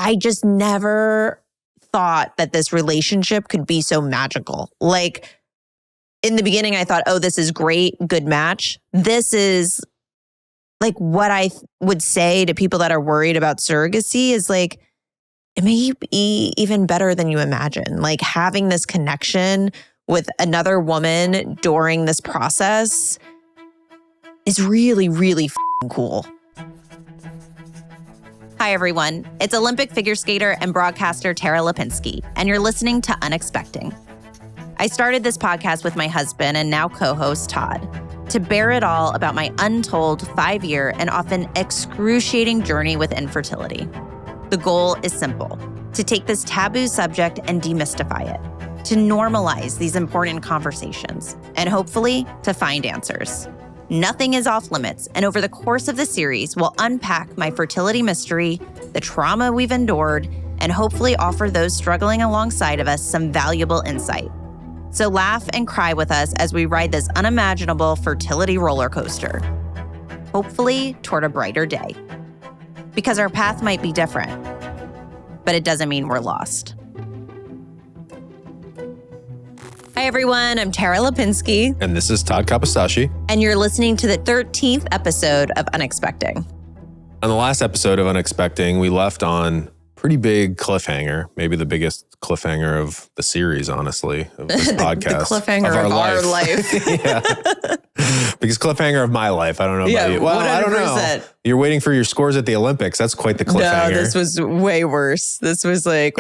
I just never thought that this relationship could be so magical. Like in the beginning, I thought, oh, this is great, good match. This is like what I would say to people that are worried about surrogacy is like, it may be even better than you imagine. Like having this connection with another woman during this process is really, really cool. Hi, everyone. It's Olympic figure skater and broadcaster Tara Lipinski, and you're listening to Unexpecting. I started this podcast with my husband and now co-host Todd to bear it all about my untold 5-year and often excruciating journey with infertility. The goal is simple: to take this taboo subject and demystify it, to normalize these important conversations, and hopefully to find answers. Nothing is off limits, and over the course of the series, we'll unpack my fertility mystery, the trauma we've endured, and hopefully offer those struggling alongside of us some valuable insight. So laugh and cry with us as we ride this unimaginable fertility roller coaster, hopefully toward a brighter day. Because our path might be different, but it doesn't mean we're lost. Hi, everyone. I'm Tara Lipinski. And this is Todd Kapisashi. And you're listening to the 13th episode of Unexpecting. On the last episode of Unexpecting, we left on pretty big cliffhanger, maybe the biggest cliffhanger of the series, honestly, of this podcast. The cliffhanger of our life. Yeah. Biggest cliffhanger of my life. I don't know about you. Well, 100%. I don't know. You're waiting for your scores at the Olympics. That's quite the cliffhanger. No, this was way worse. This was like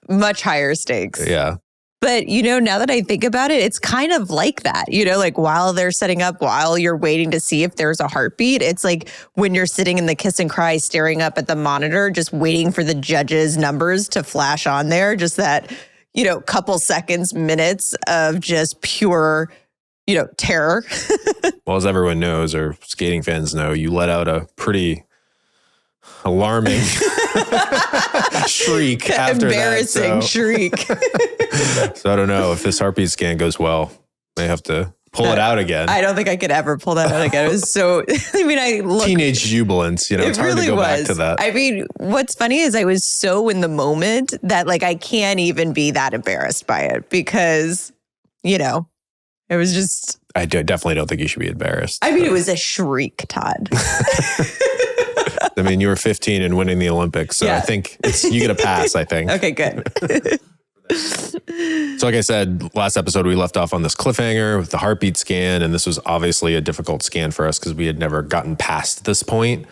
much higher stakes. Yeah. But, now that I think about it, it's kind of like that, like while they're setting up, while you're waiting to see if there's a heartbeat, it's like when you're sitting in the kiss and cry, staring up at the monitor, just waiting for the judge's numbers to flash on there. Just that, couple seconds, minutes of just pure, terror. Well, as everyone knows, or skating fans know, you let out a pretty alarming shriek after Embarrassing shriek. So I don't know if this heartbeat scan goes well. They have to pull it out again. I don't think I could ever pull that out again. It was so, I look. Teenage jubilance, it's hard to go back to that. What's funny is I was so in the moment that I can't even be that embarrassed by it because, it was just. I definitely don't think you should be embarrassed. It was a shriek, Todd. You were 15 and winning the Olympics. So yeah. I think you get a pass, I think. Okay, good. So like I said, last episode, we left off on this cliffhanger with the heartbeat scan. And this was obviously a difficult scan for us because we had never gotten past this point.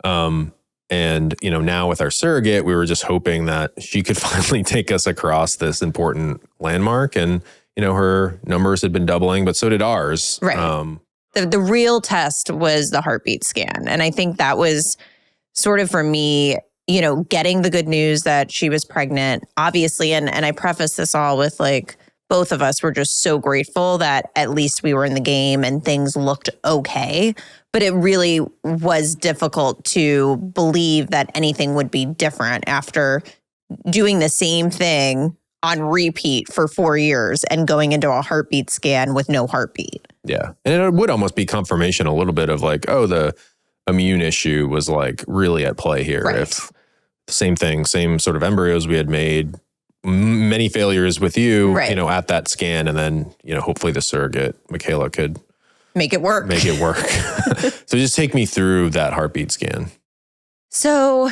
And, now with our surrogate, we were just hoping that she could finally take us across this important landmark. And, her numbers had been doubling, but so did ours. Right. The real test was the heartbeat scan. And I think that was sort of for me, getting the good news that she was pregnant, obviously. And I preface this all with both of us were just so grateful that at least we were in the game and things looked okay. But it really was difficult to believe that anything would be different after doing the same thing on repeat for 4 years and going into a heartbeat scan with no heartbeat. Yeah. And it would almost be confirmation a little bit of the immune issue was really at play here. Right. If the same thing, same sort of embryos we had made, many failures with you, right. At that scan. And then, hopefully the surrogate, Michaela, could make it work. So just take me through that heartbeat scan. So,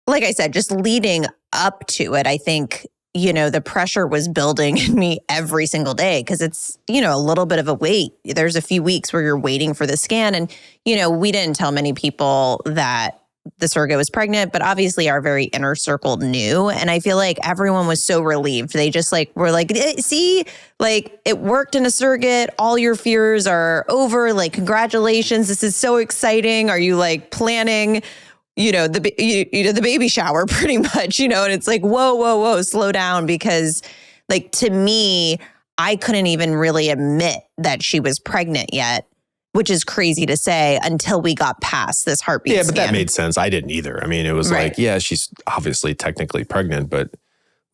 like I said, just leading up to it, I think, the pressure was building in me every single day because it's, a little bit of a wait. There's a few weeks where you're waiting for the scan. And, we didn't tell many people that the surrogate was pregnant, but obviously our very inner circle knew. And I feel like everyone was so relieved. They just were see, it worked in a surrogate. All your fears are over. Congratulations. This is so exciting. Are you planning the baby shower pretty much, and it's whoa, slow down. Because to me, I couldn't even really admit that she was pregnant yet, which is crazy to say until we got past this heartbeat scan. Yeah, but that made sense. I didn't either. It was right. She's obviously technically pregnant, but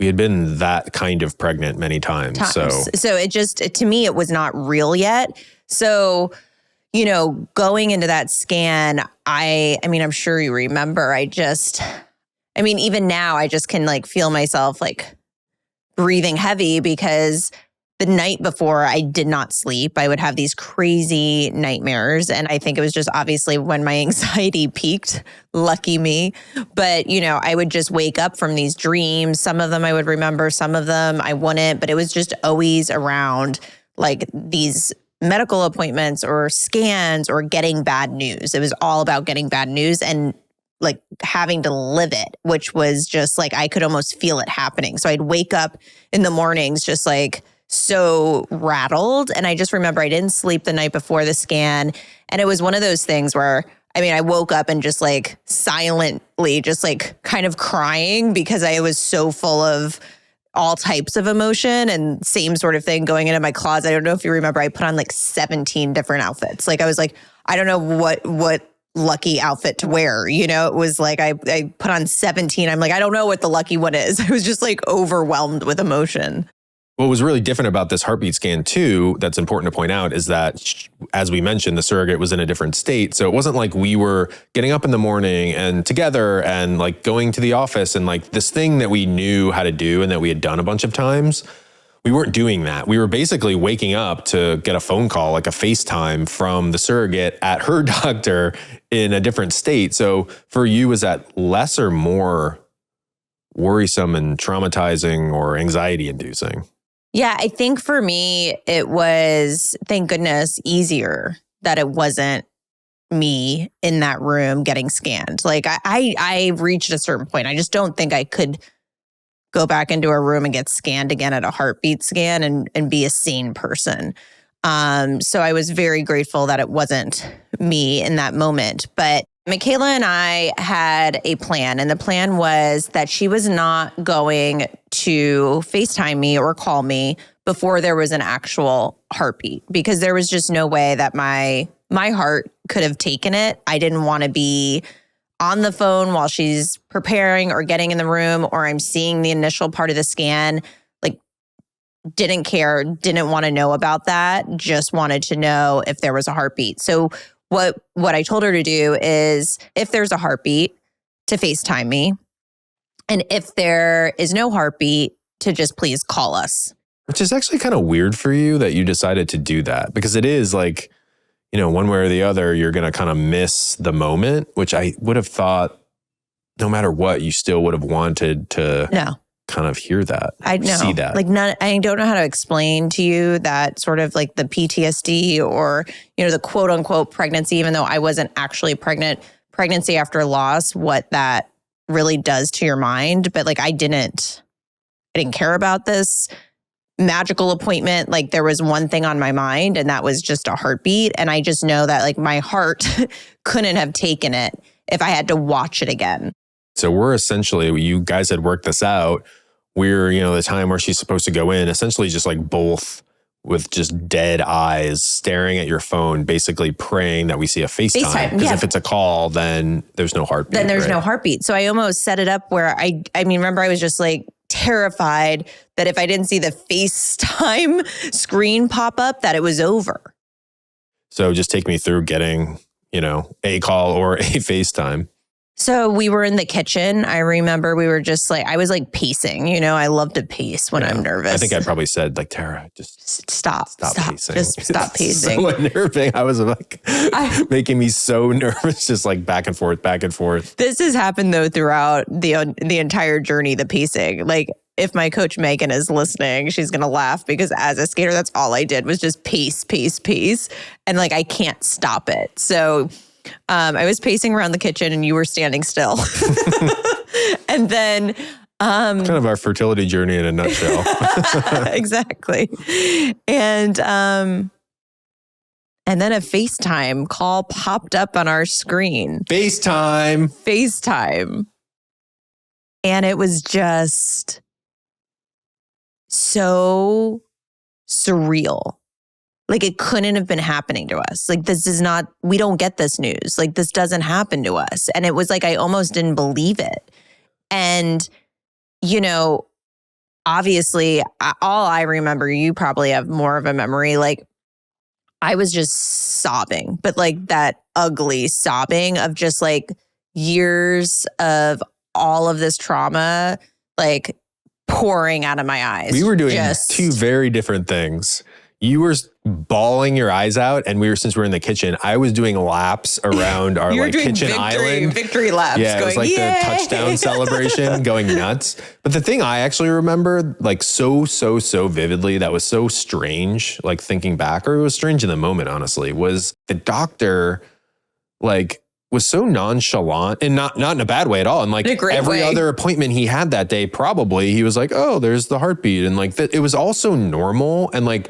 we had been that kind of pregnant many times. So it just, to me, it was not real yet. So, going into that scan, I'm sure you remember, I mean, even now I just can like feel myself like breathing heavy because the night before I did not sleep. I would have these crazy nightmares. And I think it was just obviously when my anxiety peaked, lucky me. But, you know, I would just wake up from these dreams. Some of them I would remember, some of them I wouldn't, but it was just always around like these medical appointments or scans or getting bad news. It was all about getting bad news and like having to live it, which was just like, I could almost feel it happening. So I'd wake up in the mornings just like so rattled. And I just remember I didn't sleep the night before the scan. And it was one of those things where, I mean, I woke up and just like silently, just like kind of crying because I was so full of all types of emotion and same sort of thing going into my closet. I don't know if you remember, I put on like 17 different outfits. Like I was like, I don't know what lucky outfit to wear. You know, it was like I put on 17. I'm like, I don't know what the lucky one is. I was just like overwhelmed with emotion. What was really different about this heartbeat scan too, that's important to point out, is that, as we mentioned, the surrogate was in a different state. So it wasn't like we were getting up in the morning and together and like going to the office and like this thing that we knew how to do and that we had done a bunch of times. We weren't doing that. We were basically waking up to get a phone call, like a FaceTime from the surrogate at her doctor in a different state. So for you, was that less or more worrisome and traumatizing or anxiety inducing? Yeah, I think for me, it was, thank goodness, easier that it wasn't me in that room getting scanned. Like I reached a certain point. I just don't think I could go back into a room and get scanned again at a heartbeat scan and be a sane person. So I was very grateful that it wasn't me in that moment. But Michaela and I had a plan, and the plan was that she was not going to FaceTime me or call me before there was an actual heartbeat, because there was just no way that my heart could have taken it. I didn't want to be on the phone while she's preparing or getting in the room, or I'm seeing the initial part of the scan. Like, didn't care, didn't want to know about that, just wanted to know if there was a heartbeat. So what I told her to do is, if there's a heartbeat, to FaceTime me. And if there is no heartbeat, to just please call us. Which is actually kind of weird for you that you decided to do that, because it is like, you know, one way or the other, you're going to kind of miss the moment, which I would have thought no matter what, you still would have wanted to kind of hear that, I know. See that. Like, I don't know how to explain to you that sort of like the PTSD or, you know, the quote unquote pregnancy, even though I wasn't actually pregnant, pregnancy after loss, what that really does to your mind. But like, I didn't care about this magical appointment. Like, there was one thing on my mind, and that was just a heartbeat. And I just know that like my heart couldn't have taken it if I had to watch it again. So we're essentially, you guys had worked this out. We're, you know, the time where she's supposed to go in, essentially just like both with just dead eyes staring at your phone, basically praying that we see a FaceTime. Because if it's a call, then there's no heartbeat. Then there's no heartbeat. So I almost set it up where I mean, remember, I was just like terrified that if I didn't see the FaceTime screen pop up, that it was over. So just take me through getting, you know, a call or a FaceTime. So we were in the kitchen. I remember we were just like, I was like pacing, you know, I love to pace when I'm nervous. I think I probably said like, Tara, just stop pacing. Just stop pacing. So unnerving. I was like, making me so nervous, just like back and forth, back and forth. This has happened though throughout the entire journey, the pacing. Like, if my coach Megan is listening, she's going to laugh, because as a skater, that's all I did was just pace. And like, I can't stop it. So I was pacing around the kitchen and you were standing still. And then kind of our fertility journey in a nutshell. Exactly. And then a FaceTime call popped up on our screen. FaceTime. And it was just so surreal. Like, it couldn't have been happening to us. Like, this is not, we don't get this news. Like, this doesn't happen to us. And it was like, I almost didn't believe it. And, you know, obviously, all I remember, you probably have more of a memory. Like, I was just sobbing, but like that ugly sobbing of just like years of all of this trauma like pouring out of my eyes. We were doing two very different things. You were bawling your eyes out, and since we were in the kitchen, I was doing laps around our like kitchen island. Victory laps. Yeah, it was like Yay! the touchdown celebration, going nuts. But the thing I actually remember like so vividly, that was so strange, like thinking back, or it was strange in the moment, honestly, was the doctor like was so nonchalant, and not in a bad way at all. And like every other appointment he had that day, probably he was like, oh, there's the heartbeat. And like it was also normal. And like,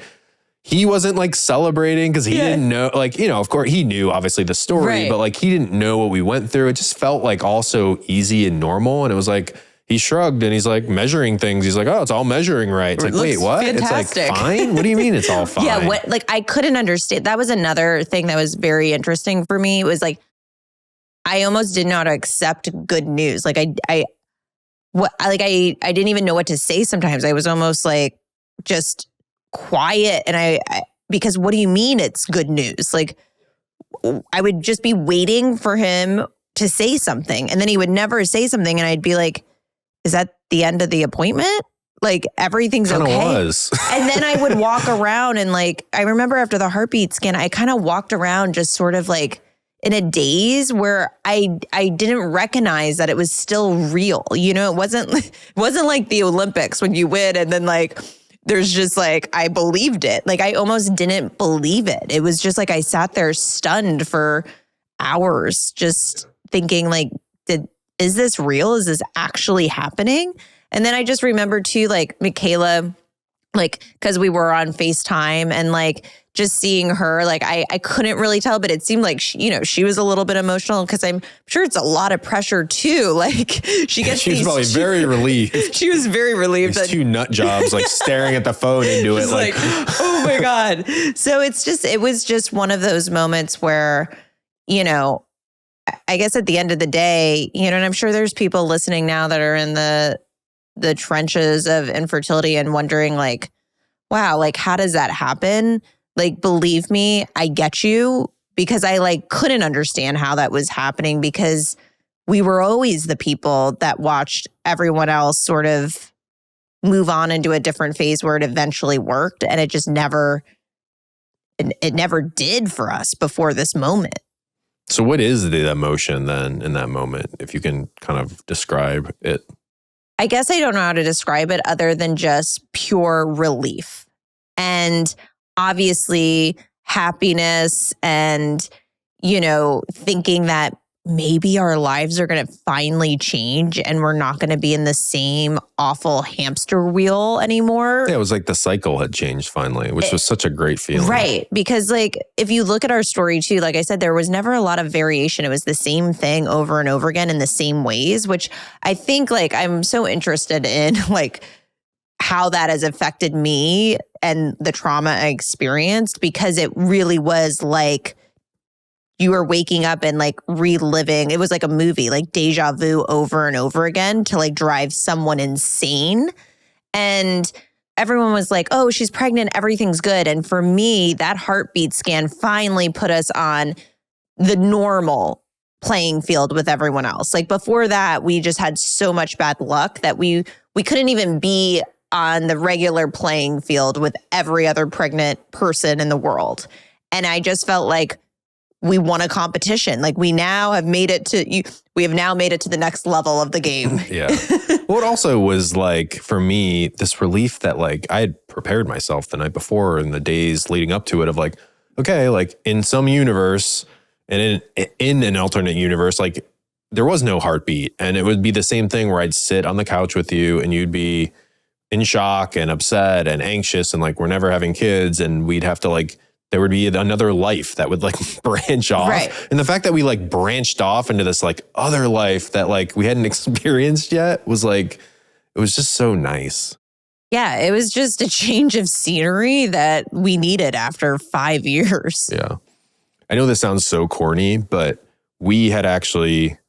he wasn't like celebrating because he didn't know, like, you know, of course he knew obviously the story, but like he didn't know what we went through. It just felt like also easy and normal. And it was like, he shrugged and he's like measuring things. He's like, oh, it's all measuring right. It's like, wait, what? Fantastic. It's like, fine? What do you mean it's all fine? Yeah, like I couldn't understand. That was another thing that was very interesting for me. It was like, I almost didn't know how to accept good news. Like I didn't even know what to say sometimes. I was almost like just quiet. And because what do you mean it's good news? Like I would just be waiting for him to say something. And then he would never say something. And I'd be like, is that the end of the appointment? Like everything's okay. Was. And then I would walk around and like, I remember after the heartbeat scan, I kind of walked around just sort of like in a daze where I didn't recognize that it was still real. You know, it wasn't like the Olympics when you win and then like, there's just like, I believed it. Like I almost didn't believe it. It was just like, I sat there stunned for hours, just thinking like, is this real? Is this actually happening? And then I just remembered too, like Michaela, like, cause we were on FaceTime and like just seeing her, like I couldn't really tell, but it seemed like she was a little bit emotional because I'm sure it's a lot of pressure too. Like she was probably very relieved. She was very relieved. These two nut jobs, like staring at the phone into it, like oh my God. So it was just one of those moments where, you know, I guess at the end of the day, you know, and I'm sure there's people listening now that are in the trenches of infertility and wondering like, wow, like how does that happen? Like, believe me, I get you, because I like couldn't understand how that was happening because we were always the people that watched everyone else sort of move on into a different phase where it eventually worked. And it just never did for us before this moment. So what is the emotion then in that moment, if you can kind of describe it? I guess I don't know how to describe it other than just pure relief. And obviously happiness and, you know, thinking that maybe our lives are going to finally change and we're not going to be in the same awful hamster wheel anymore. Yeah, it was like the cycle had changed finally, which was such a great feeling. Right. Because like, if you look at our story too, like I said, there was never a lot of variation. It was the same thing over and over again in the same ways, which I think like I'm so interested in like how that has affected me and the trauma I experienced, because it really was like you were waking up and like reliving. It was like a movie, like deja vu over and over again to like drive someone insane. And everyone was like, oh, she's pregnant, everything's good. And for me, that heartbeat scan finally put us on the normal playing field with everyone else. Like before that, we just had so much bad luck that we couldn't even be on the regular playing field with every other pregnant person in the world. And I just felt like we won a competition. Like we now have made it to we have now made it to the next level of the game. Yeah. Well, it also was like, for me, this relief that like I had prepared myself the night before and the days leading up to it of like, okay, like in some universe and in an alternate universe, like there was no heartbeat. And it would be the same thing where I'd sit on the couch with you and you'd be in shock and upset and anxious and like, we're never having kids. And we'd have to like, there would be another life that would like branch off. Right. And the fact that we like branched off into this like other life that like we hadn't experienced yet was like, it was just so nice. Yeah, it was just a change of scenery that we needed after 5 years. Yeah. I know this sounds so corny, but we had actually,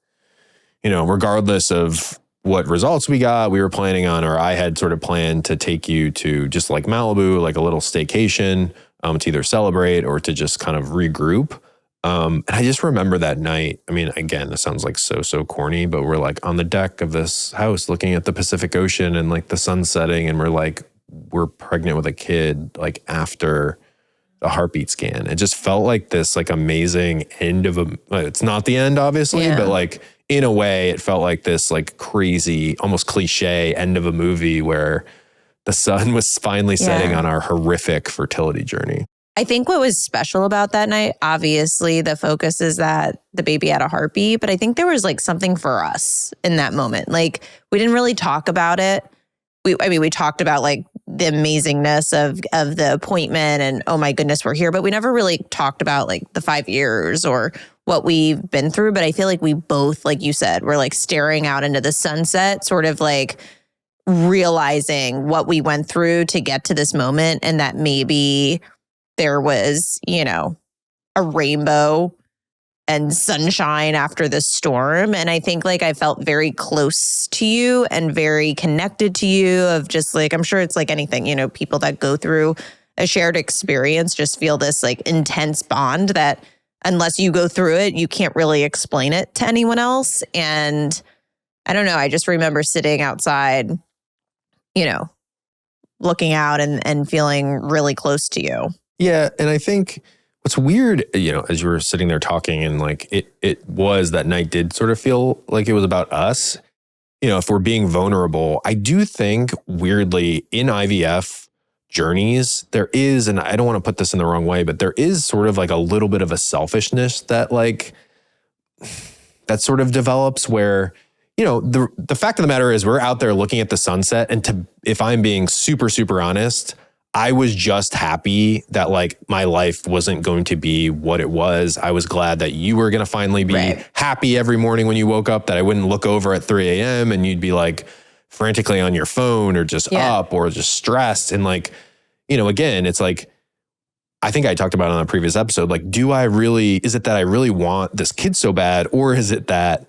you know, regardless of what results we got, we were planning on, or I had sort of planned to take you to just like Malibu, like a little staycation, to either celebrate or to just kind of regroup. And I just remember that night. I mean, again, this sounds like so corny, but we're like on the deck of this house looking at the Pacific Ocean and like the sun setting. And we're pregnant with a kid like after a heartbeat scan. It just felt like this like amazing end of it's not the end obviously, but like in a way it felt like this like crazy, almost cliche end of a movie where the sun was finally setting on our horrific fertility journey. I think what was special about that night, obviously the focus is that the baby had a heartbeat, but I think there was like something for us in that moment. Like we didn't really talk about it. We talked about like the amazingness of the appointment and oh my goodness, we're here. But we never really talked about like the 5 years or what we've been through. But I feel like we both, like you said, were like staring out into the sunset, sort of like realizing what we went through to get to this moment and that maybe there was, a rainbow and sunshine after the storm. And I think like I felt very close to you and very connected to you of just like, I'm sure it's like anything, people that go through a shared experience just feel this like intense bond that unless you go through it, you can't really explain it to anyone else. And I don't know, I just remember sitting outside, looking out and feeling really close to you. Yeah. And I think what's weird, as you were sitting there talking and like it was that night did sort of feel like it was about us. If we're being vulnerable, I do think weirdly in IVF journeys, there is, and I don't want to put this in the wrong way, but there is sort of like a little bit of a selfishness that sort of develops where, the fact of the matter is we're out there looking at the sunset. And if I'm being super, super honest, I was just happy that like my life wasn't going to be what it was. I was glad that you were going to finally be happy every morning when you woke up, that I wouldn't look over at 3 a.m. and you'd be like frantically on your phone or just up or just stressed. And like, again, it's like, I think I talked about it on a previous episode. Like, is it that I really want this kid so bad? Or is it that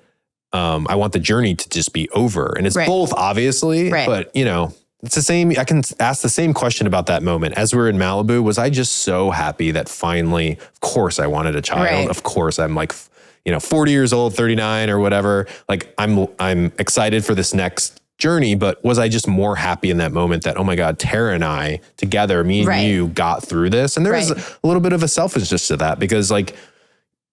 I want the journey to just be over? And it's both obviously, but it's the same. I can ask the same question about that moment. As we were in Malibu, was I just so happy that finally, of course I wanted a child. Right. Of course I'm like, 40 years old, 39 or whatever. Like I'm excited for this next journey, but was I just more happy in that moment that, oh my God, Tara and I together, me and you got through this. And there was a little bit of a selfishness to that because like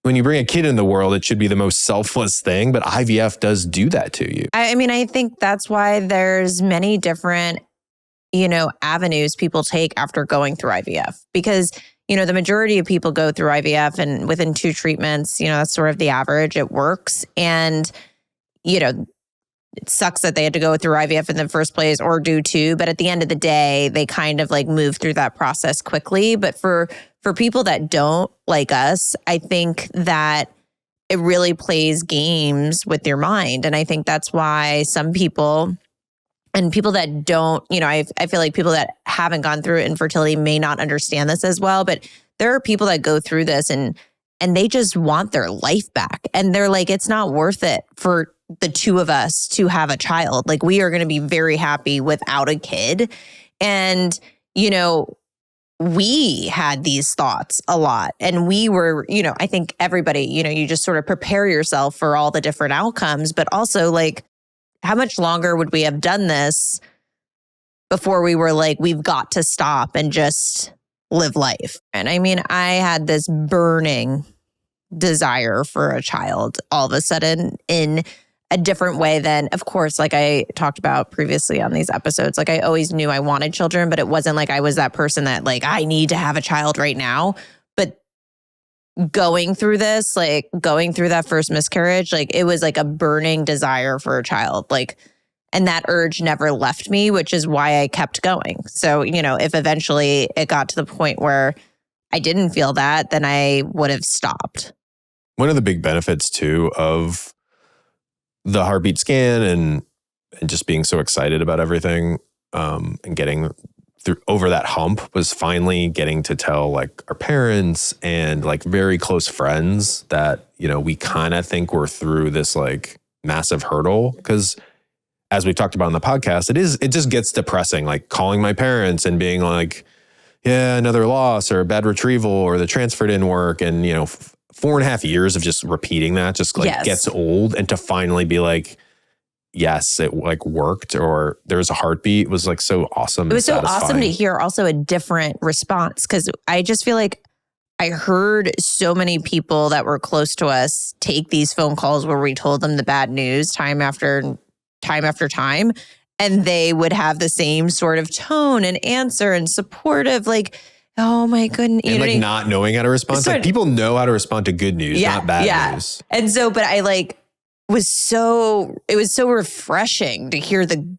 when you bring a kid in the world, it should be the most selfless thing, but IVF does do that to you. I mean, I think that's why there's many different, avenues people take after going through IVF because, the majority of people go through IVF and within 2 treatments, that's sort of the average, it works. And, it sucks that they had to go through IVF in the first place or do 2, but at the end of the day, they kind of like move through that process quickly. But for people that don't like us, I think that it really plays games with your mind. And I think that's why some people and people that don't, I feel like people that haven't gone through infertility may not understand this as well. But there are people that go through this and they just want their life back. And they're like, it's not worth it for the 2 of us to have a child. Like we are going to be very happy without a kid. And, we had these thoughts a lot and we were, I think everybody, you just sort of prepare yourself for all the different outcomes, but also like, how much longer would we have done this before we were like, we've got to stop and just live life? And I mean, I had this burning desire for a child all of a sudden in a different way than, of course, like I talked about previously on these episodes, like I always knew I wanted children, but it wasn't like I was that person that like, I need to have a child right now. But going through this, like going through that first miscarriage, like it was like a burning desire for a child. Like, and that urge never left me, which is why I kept going. So, if eventually it got to the point where I didn't feel that, then I would have stopped. One of the big benefits too of the heartbeat scan and just being so excited about everything and getting through over that hump was finally getting to tell like our parents and like very close friends that, we kind of think we're through this like massive hurdle. Because as we talked about on the podcast, it just gets depressing, like calling my parents and being like, yeah, another loss or a bad retrieval or the transfer didn't work. And, 4.5 years of just repeating that just like gets old, and to finally be like, yes, it like worked, or there's a heartbeat, was like so awesome. It was so awesome to hear also a different response, because I just feel like I heard so many people that were close to us take these phone calls where we told them the bad news time after time, and they would have the same sort of tone and answer and supportive, like, oh my goodness. And like not knowing how to respond. Like people know how to respond to good news, not bad news. And so, but I like it was so refreshing to hear the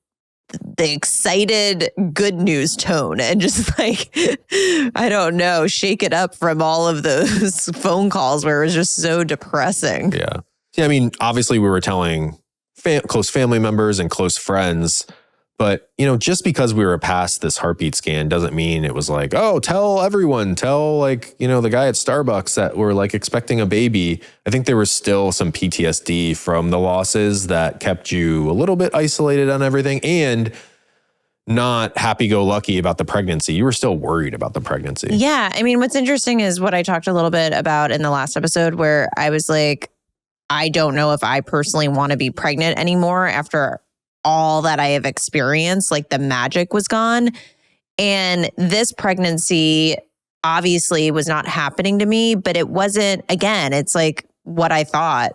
excited good news tone, and just like, I don't know, shake it up from all of those phone calls where it was just so depressing. Yeah. I mean, obviously we were telling close family members and close friends, but, you know, just because we were past this heartbeat scan doesn't mean it was like, oh, tell everyone, tell like, you know, the guy at Starbucks that we're like expecting a baby. I think there was still some PTSD from the losses that kept you a little bit isolated on everything, and not happy-go-lucky about the pregnancy. You were still worried about the pregnancy. Yeah. I mean, what's interesting is what I talked a little bit about in the last episode, where I was like, I don't know if I personally want to be pregnant anymore after all that I have experienced. Like the magic was gone. And this pregnancy obviously was not happening to me, but it wasn't, again, it's like what I thought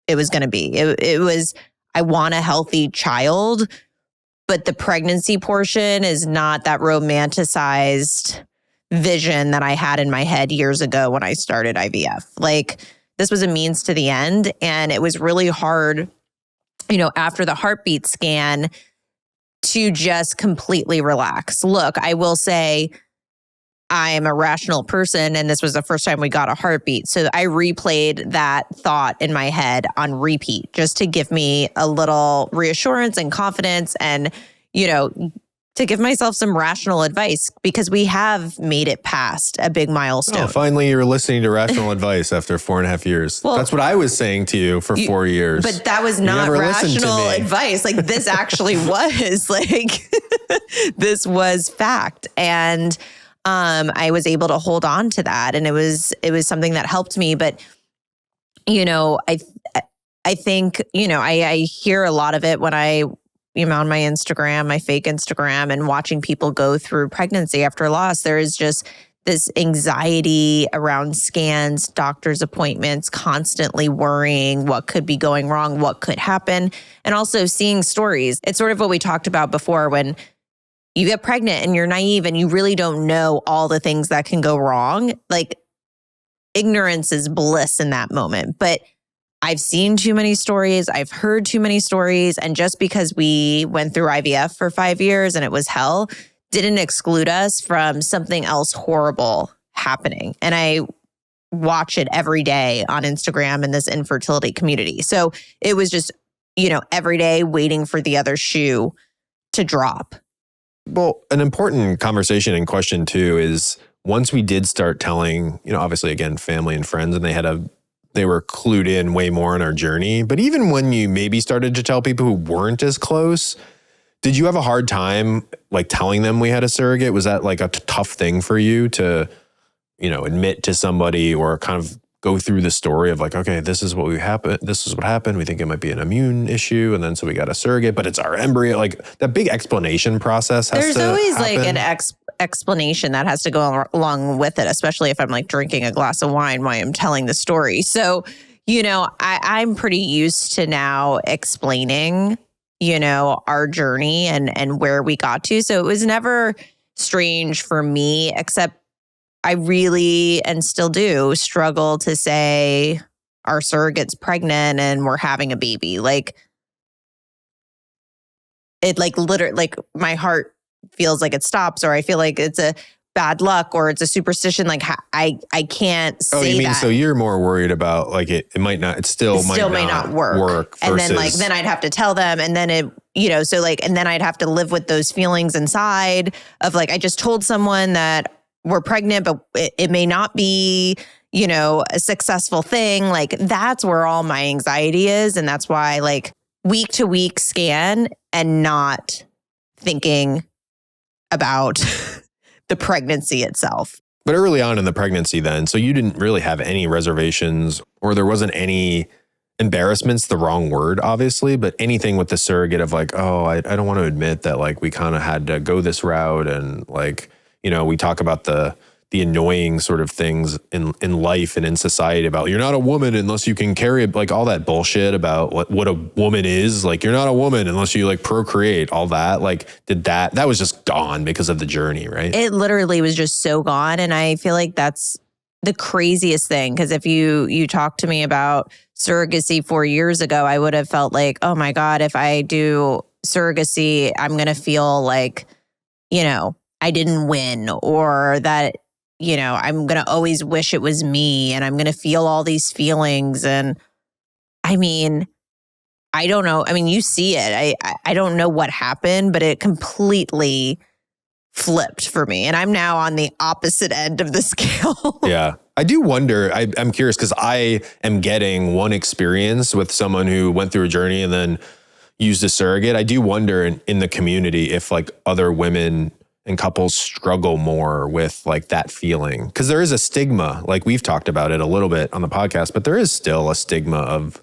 it was going to be. It was, I want a healthy child, but the pregnancy portion is not that romanticized vision that I had in my head years ago when I started IVF. Like this was a means to the end. And it was really hard, you know, after the heartbeat scan to just completely relax. Look, I will say I am a rational person, and this was the first time we got a heartbeat. So I replayed that thought in my head on repeat just to give me a little reassurance and confidence, and, you know, to give myself some rational advice, because we have made it past a big milestone. Oh, finally, you're listening to rational advice after 4.5 years. Well, that's what I was saying to you for 4 years. But that was not rational advice. Like this actually was like, this was fact. And I was able to hold on to that. And it was something that helped me. But, you know, I think, you know, I hear a lot of it when on my Instagram, my fake Instagram, and watching people go through pregnancy after loss. There is just this anxiety around scans, doctor's appointments, constantly worrying what could be going wrong, what could happen, and also seeing stories. It's sort of what we talked about before, when you get pregnant and you're naive and you really don't know all the things that can go wrong. Like ignorance is bliss in that moment. But I've seen too many stories. I've heard too many stories. And just because we went through IVF for 5 years and it was hell, didn't exclude us from something else horrible happening. And I watch it every day on Instagram in this infertility community. So it was just, you know, every day waiting for the other shoe to drop. Well, an important conversation and question too is, once we did start telling, you know, obviously again, family and friends, and they were clued in way more on our journey. But even when you maybe started to tell people who weren't as close, did you have a hard time like telling them we had a surrogate? Was that like a tough thing for you to, you know, admit to somebody, or kind of go through the story of like, okay, this is what happened. We think it might be an immune issue. And then so we got a surrogate, but it's our embryo. Like that big explanation process has There's always happen. Like an explanation that has to go along with it, especially if I'm like drinking a glass of wine while I'm telling the story. So, you know, I'm pretty used to now explaining, you know, our journey and where we got to. So it was never strange for me, except I really, and still do, struggle to say our surrogate's pregnant and we're having a baby. Like it like literally, like my heart feels like it stops, or I feel like it's a bad luck or it's a superstition. Like I can't say that. Oh, you mean that. So you're more worried about like it might not, it still might not work and then like, then I'd have to tell them, and then it, you know, so like, and then I'd have to live with those feelings inside of like, I just told someone that we're pregnant, but it may not be, you know, a successful thing. Like that's where all my anxiety is. And that's why like week to week scan and not thinking about the pregnancy itself. But early on in the pregnancy then, so you didn't really have any reservations, or there wasn't any embarrassment's the wrong word, obviously, but anything with the surrogate of like, oh, I don't want to admit that like we kind of had to go this route. And like, you know, we talk about the annoying sort of things in life and in society about you're not a woman unless you can carry like all that bullshit about what a woman is. Like you're not a woman unless you like procreate, all that. Like that was just gone because of the journey, right? It literally was just so gone. And I feel like that's the craziest thing. Because if you talked to me about surrogacy 4 years ago, I would have felt like, oh my God, if I do surrogacy, I'm going to feel like, you know, I didn't win, or that, you know, I'm going to always wish it was me, and I'm going to feel all these feelings. And I mean, I don't know. I mean, you see it. I don't know what happened, but it completely flipped for me. And I'm now on the opposite end of the scale. Yeah. I do wonder, I'm curious because I am getting one experience with someone who went through a journey and then used a surrogate. I do wonder in the community if like other women and couples struggle more with like that feeling. Because there is a stigma, like we've talked about it a little bit on the podcast, but there is still a stigma of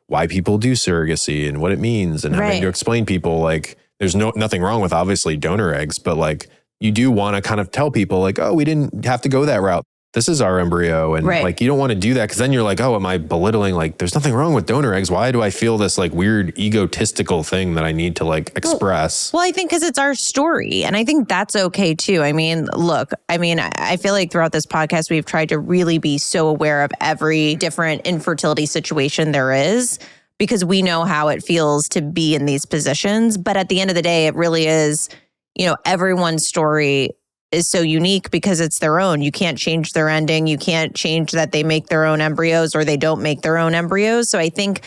why people do surrogacy and what it means, and having to explain people like there's nothing wrong with obviously donor eggs, but like you do want to kind of tell people like, oh, we didn't have to go that route. This is our embryo. And like, you don't want to do that because then you're like, oh, am I belittling? Like, there's nothing wrong with donor eggs. Why do I feel this like weird egotistical thing that I need to like express? Well, I think because it's our story. And I think that's okay too. I mean, look, I feel like throughout this podcast, we've tried to really be so aware of every different infertility situation there is, because we know how it feels to be in these positions. But at the end of the day, it really is, you know, everyone's story is so unique because it's their own. You can't change their ending. You can't change that they make their own embryos or they don't make their own embryos. So I think,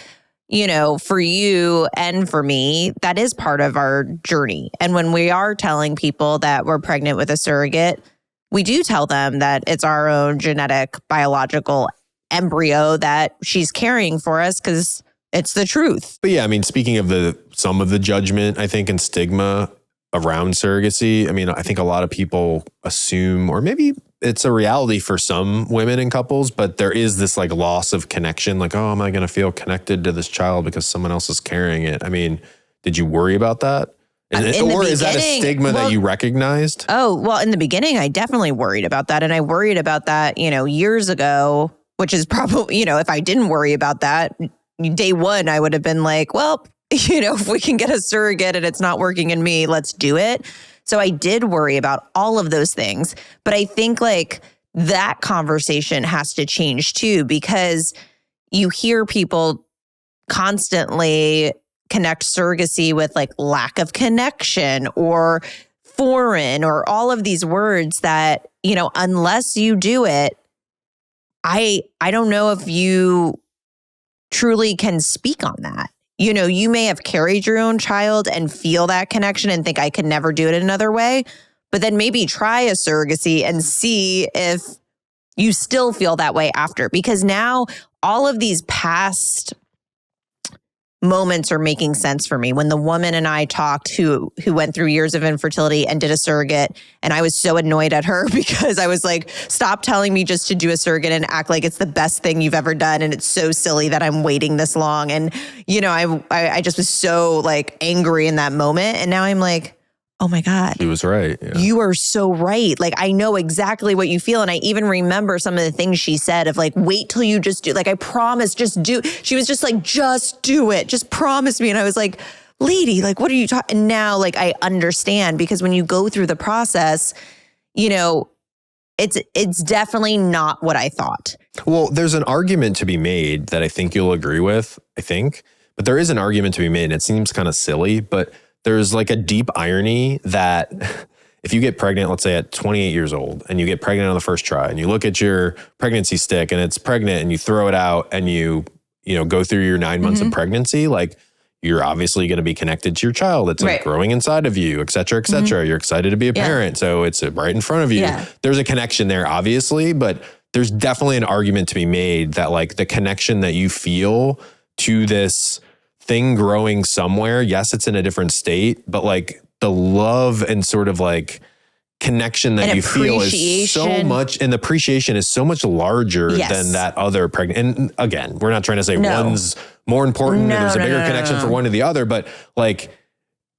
you know, for you and for me, that is part of our journey. And when we are telling people that we're pregnant with a surrogate, we do tell them that it's our own genetic, biological embryo that she's carrying for us because it's the truth. But yeah, I mean, speaking of some of the judgment, I think, and stigma around surrogacy, I mean, I think a lot of people assume, or maybe it's a reality for some women and couples, but there is this like loss of connection. Like, oh, am I going to feel connected to this child because someone else is carrying it? I mean, did you worry about that? Or is that a stigma that you recognized? Oh, well, in the beginning, I definitely worried about that. And I worried about that, you know, years ago, which is probably, you know, if I didn't worry about that, day one, I would have been like, well, you know, if we can get a surrogate and it's not working in me, let's do it. So I did worry about all of those things. But I think like that conversation has to change too, because you hear people constantly connect surrogacy with like lack of connection or foreign or all of these words that, you know, unless you do it, I don't know if you truly can speak on that. You know, you may have carried your own child and feel that connection and think I could never do it another way, but then maybe try a surrogacy and see if you still feel that way after. Because now all of these past moments are making sense for me. When the woman and I talked who went through years of infertility and did a surrogate, and I was so annoyed at her because I was like, stop telling me just to do a surrogate and act like it's the best thing you've ever done. And it's so silly that I'm waiting this long. And, you know, I just was so like angry in that moment. And now I'm like, oh my God. He was right. Yeah. You are so right. Like, I know exactly what you feel. And I even remember some of the things she said of like, wait till you just do, like, I promise, just do. She was just like, just do it. Just promise me. And I was like, lady, like, what are you talking? And now like, I understand, because when you go through the process, you know, it's definitely not what I thought. Well, there's an argument to be made that I think you'll agree with, but there is an argument to be made, and it seems kind of silly, but there's like a deep irony that if you get pregnant, let's say at 28 years old, and you get pregnant on the first try, and you look at your pregnancy stick and it's pregnant, and you throw it out and you go through your 9 months of pregnancy, like you're obviously going to be connected to your child. It's like growing inside of you, et cetera, et cetera. You're excited to be a parent. So it's right in front of you. Yeah. There's a connection there, obviously, but there's definitely an argument to be made that like the connection that you feel to this thing growing somewhere, yes, it's in a different state, but like the love and sort of like connection that you feel is so much, and the appreciation is so much larger than that other pregnant. And again, we're not trying to say one's more important and there's a bigger connection for one to the other, but like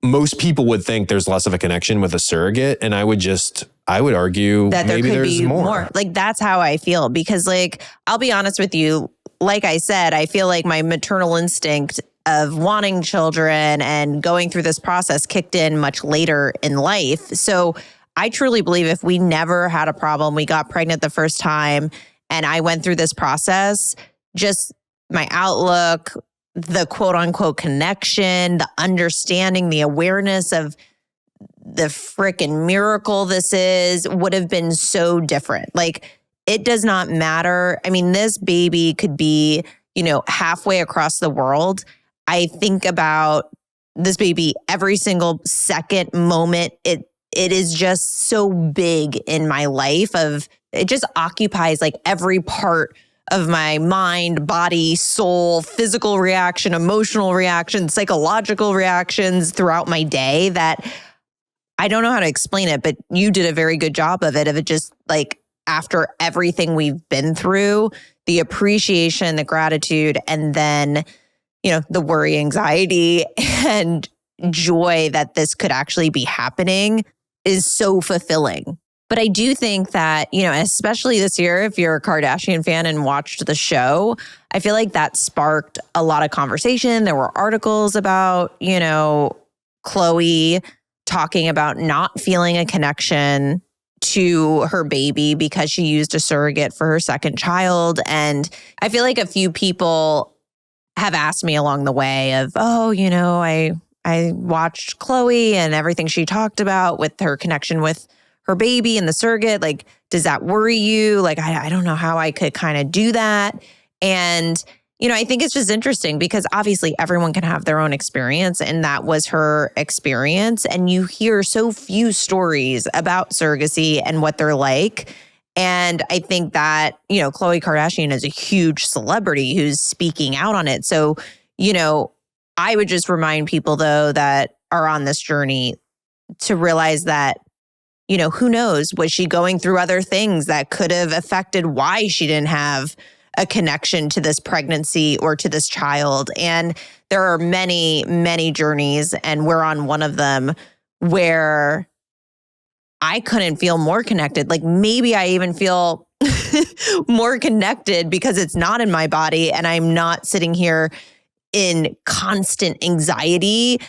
most people would think there's less of a connection with a surrogate. And I would argue that maybe there's more. Like, that's how I feel, because like, I'll be honest with you. Like I said, I feel like my maternal instinct of wanting children and going through this process kicked in much later in life. So I truly believe if we never had a problem, we got pregnant the first time, and I went through this process, just my outlook, the quote unquote connection, the understanding, the awareness of the freaking miracle this is would have been so different. Like, it does not matter. I mean, this baby could be, halfway across the world. I think about this baby every single second moment. It is just so big in my life. It just occupies like every part of my mind, body, soul, physical reaction, emotional reaction, psychological reactions throughout my day that I don't know how to explain it, but you did a very good job of it just like, after everything we've been through, the appreciation, the gratitude, and then, the worry, anxiety, and joy that this could actually be happening is so fulfilling. But I do think that, especially this year, if you're a Kardashian fan and watched the show, I feel like that sparked a lot of conversation. There were articles about, Khloe talking about not feeling a connection to her baby because she used a surrogate for her second child. And I feel like a few people have asked me along the way of, I watched Khloe and everything she talked about with her connection with her baby and the surrogate. Like, does that worry you? Like, I don't know how I could kind of do that. And, I think it's just interesting because obviously everyone can have their own experience, and that was her experience. And you hear so few stories about surrogacy and what they're like. And I think that, Khloe Kardashian is a huge celebrity who's speaking out on it. So, I would just remind people, though, that are on this journey to realize that, who knows, was she going through other things that could have affected why she didn't have a connection to this pregnancy or to this child. And there are many, many journeys, and we're on one of them where I couldn't feel more connected. Like, maybe I even feel more connected because it's not in my body and I'm not sitting here in constant anxiety,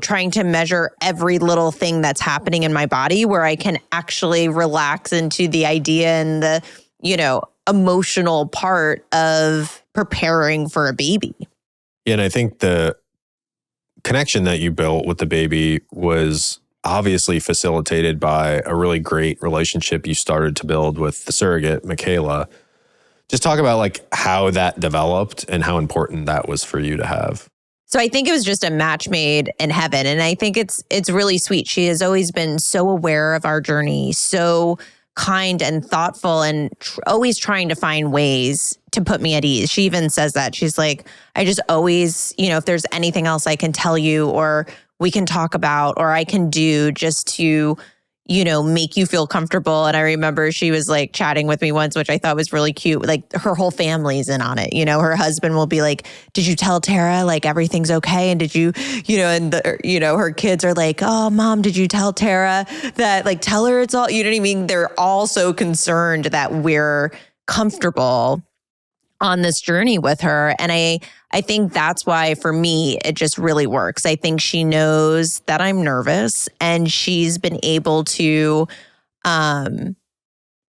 trying to measure every little thing that's happening in my body, where I can actually relax into the idea and the, emotional part of preparing for a baby. Yeah, and I think the connection that you built with the baby was obviously facilitated by a really great relationship you started to build with the surrogate, Michaela. Just talk about like how that developed and how important that was for you to have. So I think it was just a match made in heaven. And I think it's really sweet. She has always been so aware of our journey, so kind and thoughtful, and always trying to find ways to put me at ease. She even says that. She's like, I just always, if there's anything else I can tell you or we can talk about or I can do just to, make you feel comfortable. And I remember she was like chatting with me once, which I thought was really cute. Like, her whole family's in on it. Her husband will be like, did you tell Tara like everything's okay? And did you, and her kids are like, oh, Mom, did you tell Tara that, like, tell her it's all, you know what I mean? They're all so concerned that we're comfortable on this journey with her. And I think that's why for me, it just really works. I think she knows that I'm nervous, and she's been able to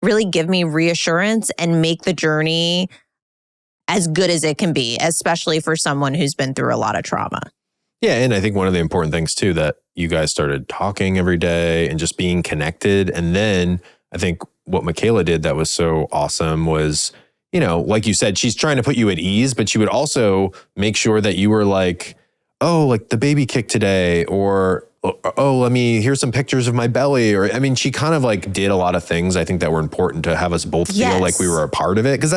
really give me reassurance and make the journey as good as it can be, especially for someone who's been through a lot of trauma. Yeah. And I think one of the important things too, that you guys started talking every day and just being connected. And then I think what Michaela did that was so awesome was, like you said, she's trying to put you at ease, but she would also make sure that you were like, oh, like the baby kicked today, or, oh, here's some pictures of my belly. Or, she kind of like did a lot of things I think that were important to have us both feel like we were a part of it. Cause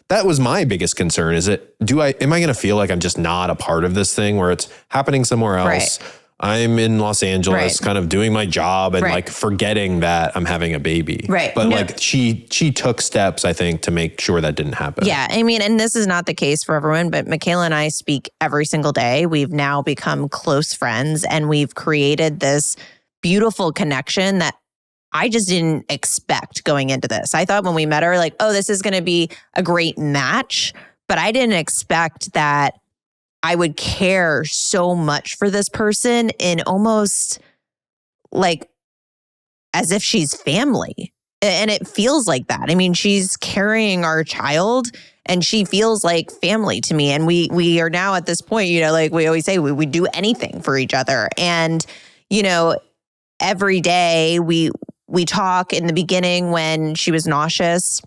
that was my biggest concern. Is am I going to feel like I'm just not a part of this thing where it's happening somewhere else? I'm in Los Angeles Right. kind of doing my job and Right. like forgetting that I'm having a baby. Right. But No. like she took steps, I think, to make sure that didn't happen. Yeah. I mean, and this is not the case for everyone, but Michaela and I speak every single day. We've now become close friends and we've created this beautiful connection that I just didn't expect going into this. I thought when we met her, like, oh, this is going to be a great match, but I didn't expect that I would care so much for this person in almost like as if she's family. And it feels like that. I mean, she's carrying our child and she feels like family to me. And we are now at this point, you know, like we always say, we do anything for each other. And, you know, every day we talk. In the beginning when she was nauseous,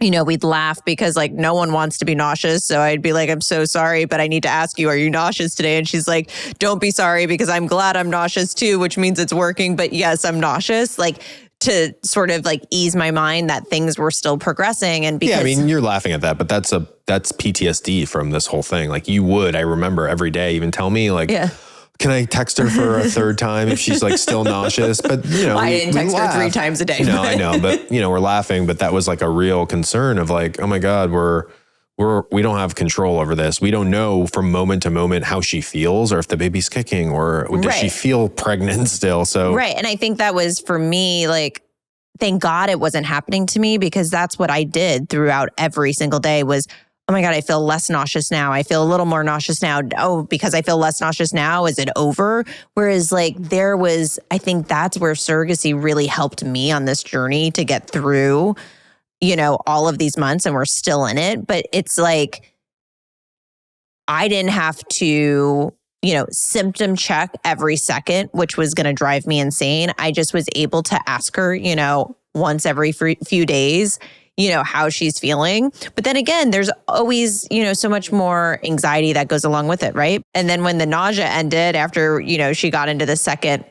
you know, we'd laugh because like no one wants to be nauseous. So I'd be like, I'm so sorry, but I need to ask you, are you nauseous today? And she's like, don't be sorry because I'm glad I'm nauseous too, which means it's working. But yes, I'm nauseous. Like to sort of like ease my mind that things were still progressing. And because I mean, you're laughing at that, but that's PTSD from this whole thing. Like I remember every day even tell me like, can I text her for a third time if she's like still nauseous? But you know, I didn't text her 3 times a day. No, I know, but you know, we're laughing, but that was like a real concern of like, oh my God, we don't have control over this. We don't know from moment to moment how she feels or if the baby's kicking or does she feel pregnant still? So right. And I think that was for me, like, thank God it wasn't happening to me because that's what I did throughout every single day was, oh my God, I feel less nauseous now. I feel a little more nauseous now. Oh, because I feel less nauseous now, is it over? Whereas like I think that's where surrogacy really helped me on this journey to get through, you know, all of these months and we're still in it. But it's like, I didn't have to, you know, symptom check every second, which was going to drive me insane. I just was able to ask her, you know, once every few days, you know, how she's feeling. But then again, there's always, you know, so much more anxiety that goes along with it, right? And then when the nausea ended after, you know, she got into the second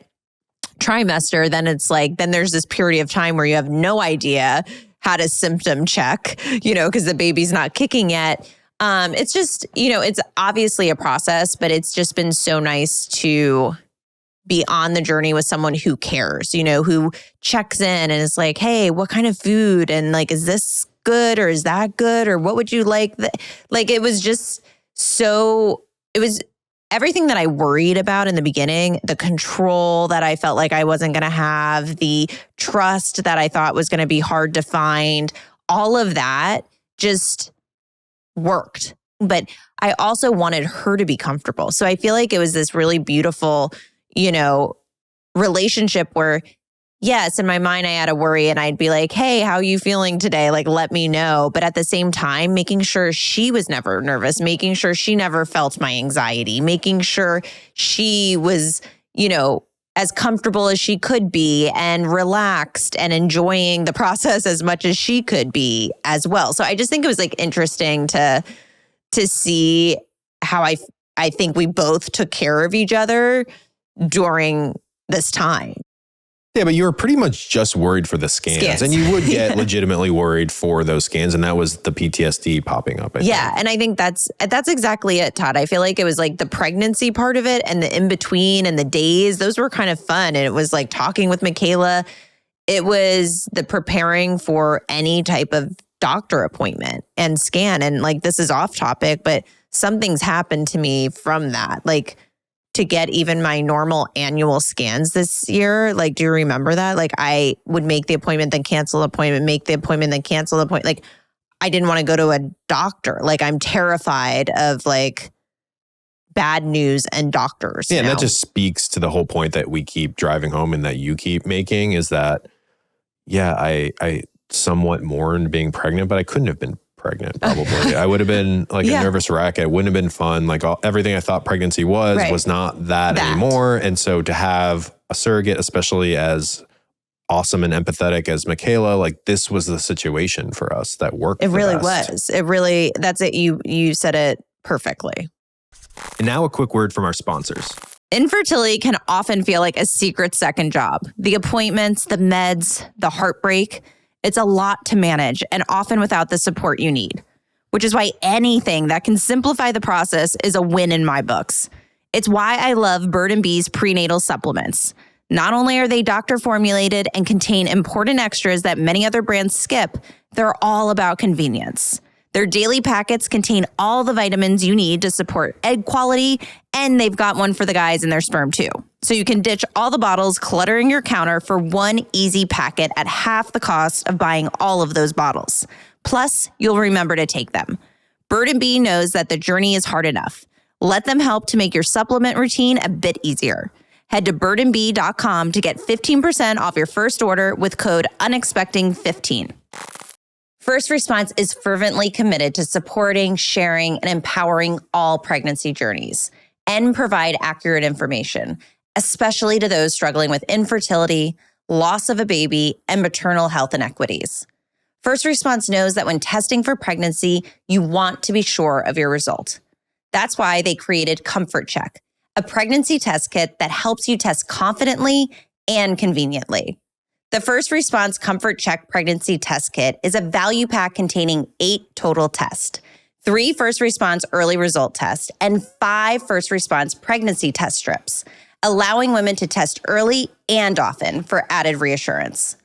trimester, then it's like, then there's this period of time where you have no idea how to symptom check, you know, because the baby's not kicking yet. It's just, you know, it's obviously a process, but it's just been so nice to be on the journey with someone who cares, you know, who checks in and is like, hey, what kind of food? And like, is this good or is that good? Or what would you like? Like, it was just it was everything that I worried about in the beginning, the control that I felt like I wasn't going to have, the trust that I thought was going to be hard to find, all of that just worked. But I also wanted her to be comfortable. So I feel like it was this really beautiful, you know, relationship where, yes, in my mind, I had a worry and I'd be like, hey, how are you feeling today? Like, let me know. But at the same time, making sure she was never nervous, making sure she never felt my anxiety, making sure she was, you know, as comfortable as she could be and relaxed and enjoying the process as much as she could be as well. So I just think it was like interesting to see how I think we both took care of each other during this time. Yeah, but you were pretty much just worried for the scans. And you would get legitimately worried for those scans. And that was the PTSD popping up. I think. And I think that's exactly it, Todd. I feel like it was like the pregnancy part of it and the in-between and the days, those were kind of fun. And it was like talking with Michaela. It was the preparing for any type of doctor appointment and scan. And like, this is off topic, but something's happened to me from that. Like, to get even my normal annual scans this year. Like, do you remember that? Like, I would make the appointment, then cancel the appointment, make the appointment, then cancel the appointment. Like, I didn't want to go to a doctor. Like, I'm terrified of like bad news and doctors. Yeah, and that just speaks to the whole point that we keep driving home and that you keep making is that, yeah, I somewhat mourned being pregnant, but I couldn't have been pregnant probably. I would have been like a nervous wreck. It wouldn't have been fun. Like everything I thought pregnancy was not that anymore. And so to have a surrogate, especially as awesome and empathetic as Michaela, like this was the situation for us that worked. It really was. It really, that's it. You said it perfectly. And now a quick word from our sponsors. Infertility can often feel like a secret second job. The appointments, the meds, the heartbreak. It's a lot to manage and often without the support you need, which is why anything that can simplify the process is a win in my books. It's why I love bird&be's prenatal supplements. Not only are they doctor formulated and contain important extras that many other brands skip, they're all about convenience. Their daily packets contain all the vitamins you need to support egg quality, and they've got one for the guys and their sperm too. So you can ditch all the bottles cluttering your counter for one easy packet at half the cost of buying all of those bottles. Plus, you'll remember to take them. Bird&be knows that the journey is hard enough. Let them help to make your supplement routine a bit easier. Head to bird&be.com to get 15% off your first order with code Unexpecting15. First Response is fervently committed to supporting, sharing, and empowering all pregnancy journeys and provide accurate information, especially to those struggling with infertility, loss of a baby, and maternal health inequities. First Response knows that when testing for pregnancy, you want to be sure of your result. That's why they created Comfort Check, a pregnancy test kit that helps you test confidently and conveniently. The First Response Comfort Check Pregnancy Test Kit is a value pack containing 8 total tests, 3 First Response Early Result Tests, and 5 First Response Pregnancy Test Strips, allowing women to test early and often for added reassurance.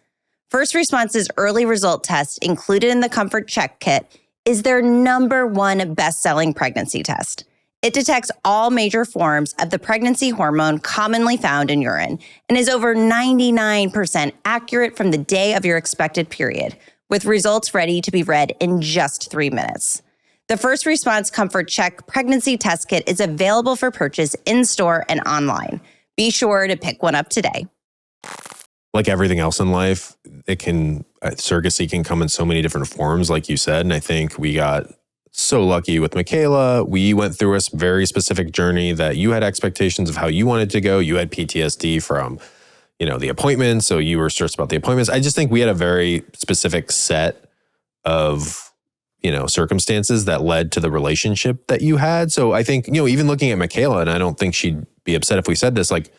First Response's Early Result Test, included in the Comfort Check Kit, is their #1 best-selling pregnancy test. It detects all major forms of the pregnancy hormone commonly found in urine and is over 99% accurate from the day of your expected period, with results ready to be read in just 3 minutes. The First Response Comfort Check Pregnancy Test Kit is available for purchase in-store and online. Be sure to pick one up today. Like everything else in life, surrogacy can come in so many different forms, like you said. And I think we got so lucky with Michaela. We went through a very specific journey that you had expectations of how you wanted to go. You had PTSD from, the appointments. So you were stressed about the appointments. I just think we had a very specific set of, circumstances that led to the relationship that you had. So I think, even looking at Michaela, and I don't think she'd be upset if we said this, like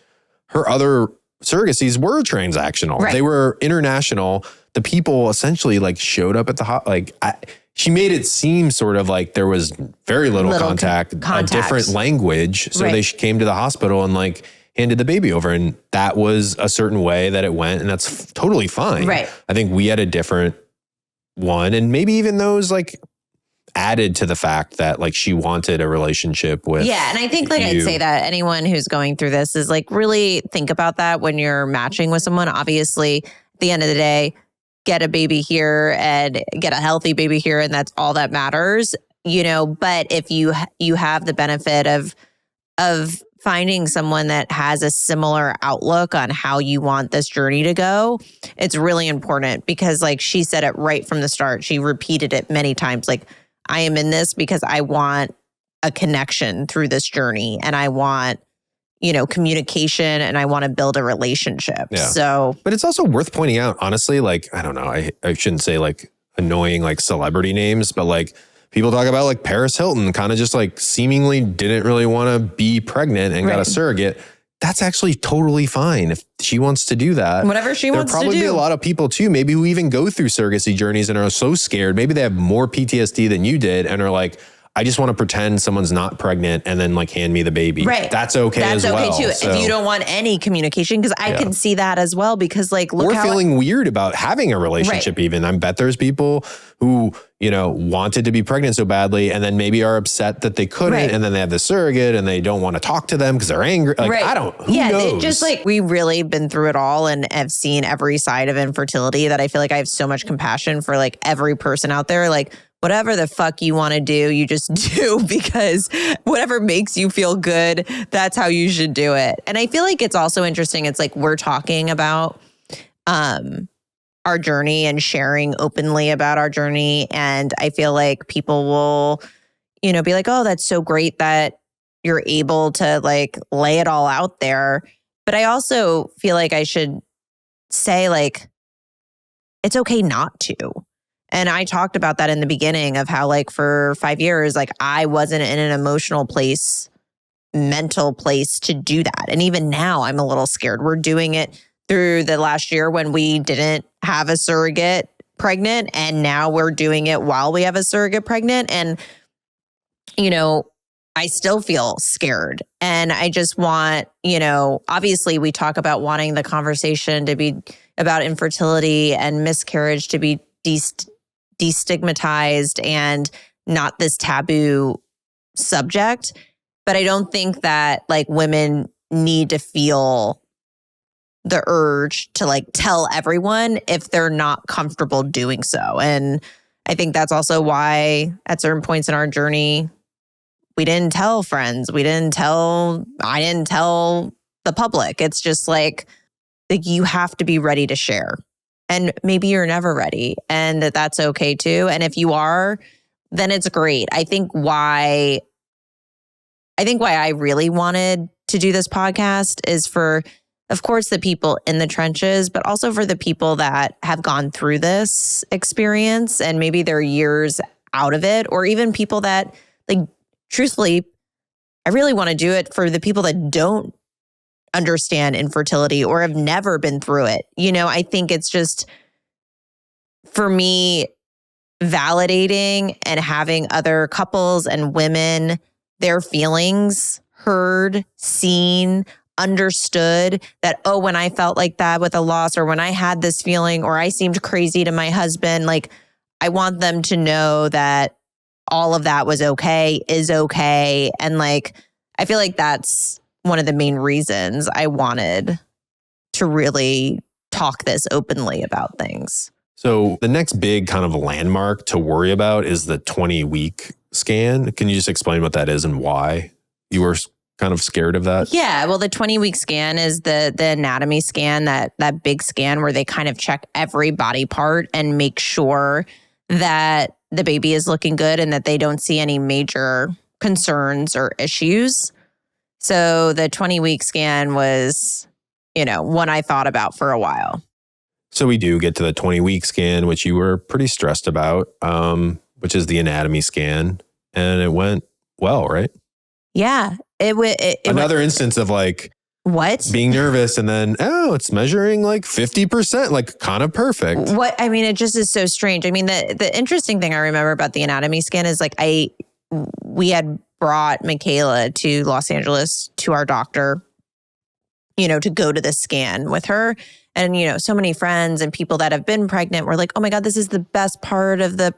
her other surrogacies were transactional. Right. They were international. The people essentially showed up at the she made it seem sort of like there was very little contact, a different language. So they came to the hospital and handed the baby over. And that was a certain way that it went. And that's totally fine. Right. I think we had a different one. And maybe even those added to the fact that she wanted a relationship with. Yeah. And I think I'd say that anyone who's going through this is really think about that when you're matching with someone. Obviously, at the end of the day, get a baby here and get a healthy baby here. And that's all that matters, but if you have the benefit of finding someone that has a similar outlook on how you want this journey to go, it's really important because she said it right from the start. She repeated it many times. I am in this because I want a connection through this journey and I want, communication and I want to build a relationship. Yeah. So, but it's also worth pointing out, honestly, I don't know, I shouldn't say annoying celebrity names, but people talk about Paris Hilton kind of just seemingly didn't really want to be pregnant and got a surrogate. That's actually totally fine if she wants to do that. Whatever she wants to do. There'll probably be a lot of people too, maybe who even go through surrogacy journeys and are so scared. Maybe they have more PTSD than you did and are I just want to pretend someone's not pregnant and then hand me the baby. Right. That's okay as well. That's okay too. So, if you don't want any communication, because I can see that as well because look or feeling weird about having a relationship even. I bet there's people who, wanted to be pregnant so badly and then maybe are upset that they couldn't and then they have the surrogate and they don't want to talk to them because they're angry. I don't, who knows? It just we really been through it all and have seen every side of infertility that I feel I have so much compassion for every person out there. Whatever the fuck you want to do, you just do because whatever makes you feel good, that's how you should do it. And I feel it's also interesting. It's we're talking about our journey and sharing openly about our journey. And I feel people will, be oh, that's so great that you're able to lay it all out there. But I also feel I should say it's okay not to. And I talked about that in the beginning of how for 5 years, I wasn't in an emotional place, mental place to do that. And even now I'm a little scared. We're doing it through the last year when we didn't have a surrogate pregnant. And now we're doing it while we have a surrogate pregnant. And, I still feel scared. And I just want, obviously we talk about wanting the conversation to be about infertility and miscarriage to be destigmatized and not this taboo subject. But I don't think that like women need to feel the urge to like tell everyone if they're not comfortable doing so. And I think that's also why at certain points in our journey, we didn't tell friends. I didn't tell the public. It's just like you have to be ready to share. And maybe you're never ready, and that's okay too. And if you are, then it's great. I think why I really wanted to do this podcast is for, of course, the people in the trenches, but also for the people that have gone through this experience and maybe they're years out of it, or even people that like, truthfully, I really want to do it for the people that don't understand infertility or have never been through it. I think it's just, for me, validating and having other couples and women, their feelings heard, seen, understood, that, oh, when I felt like that with a loss, or when I had this feeling, or I seemed crazy to my husband, like I want them to know that all of that was okay, is okay. And like, I feel like that's one of the main reasons I wanted to really talk this openly about things. So the next big kind of landmark to worry about is the 20-week scan. Can you just explain what that is and why you were kind of scared of that? Yeah, well, the 20-week scan is the anatomy scan, that big scan where they kind of check every body part and make sure that the baby is looking good and that they don't see any major concerns or issues. So the 20-week scan was, one I thought about for a while. So we do get to the 20-week scan, which you were pretty stressed about, which is the anatomy scan. And it went well, right? Yeah. Another instance of like, what? Being nervous and then, it's measuring like 50%, like kind of perfect. It just is so strange. I mean, the interesting thing I remember about the anatomy scan is like we had brought Michaela to Los Angeles to our doctor, to go to the scan with her. And, so many friends and people that have been pregnant were like, oh my God, this is the best part of the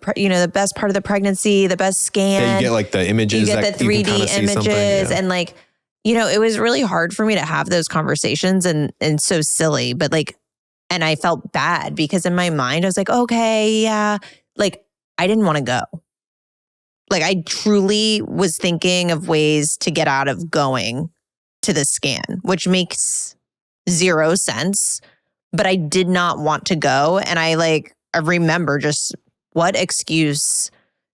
best part of the pregnancy, the best scan. Yeah, you get like the images. You get the 3D images. Yeah. And like, it was really hard for me to have those conversations and so silly, but like, and I felt bad because in my mind, I was like, okay, yeah. Like I didn't want to go. Like I truly was thinking of ways to get out of going to the scan, which makes zero sense, but I did not want to go. And I remember just what excuse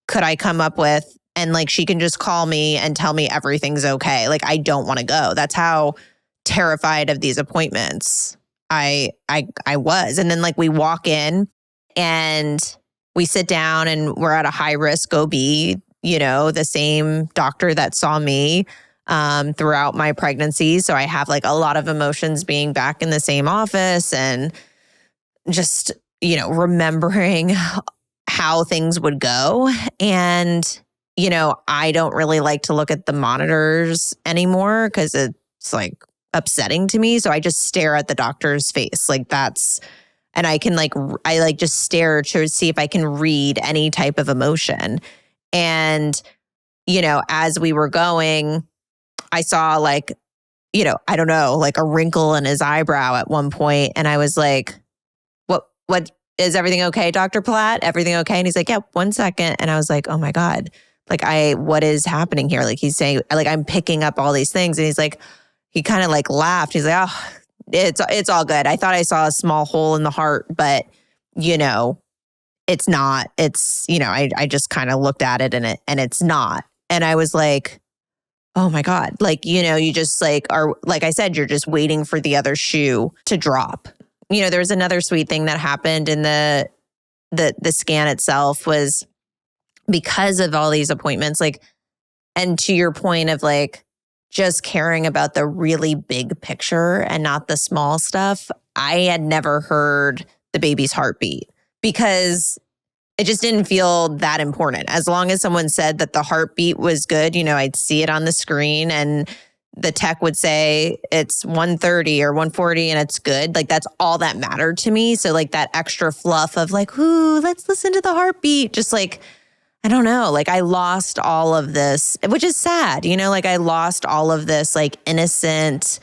could I come up with? And like, she can just call me and tell me everything's okay. Like, I don't want to go. That's how terrified of these appointments I was. And then like we walk in and we sit down and we're at a high risk OB, the same doctor that saw me throughout my pregnancy. So I have like a lot of emotions being back in the same office and just, remembering how things would go. And, I don't really like to look at the monitors anymore because it's like upsetting to me. So I just stare at the doctor's face. Like and I can I just stare to see if I can read any type of emotion. And, as we were going, I saw I don't know, like a wrinkle in his eyebrow at one point. And I was like, what is everything okay, Dr. Platt? Everything okay? And he's like, yeah, 1 second. And I was like, oh my God, what is happening here? Like he's saying, like, I'm picking up all these things. And he's like, he kind of like laughed. He's like, oh, it's all good. I thought I saw a small hole in the heart, but it's not. It's, I just kind of looked at it and it's not. And I was like, oh my God. Like, you just are, like I said, you're just waiting for the other shoe to drop. There was another sweet thing that happened in the scan itself was because of all these appointments, and to your point of just caring about the really big picture and not the small stuff, I had never heard the baby's heartbeat because it just didn't feel that important. As long as someone said that the heartbeat was good, I'd see it on the screen and the tech would say it's 130 or 140 and it's good. Like, that's all that mattered to me. So like that extra fluff of like, ooh, let's listen to the heartbeat. Just like, I don't know, like I lost all of this, which is sad, like I lost all of this like innocent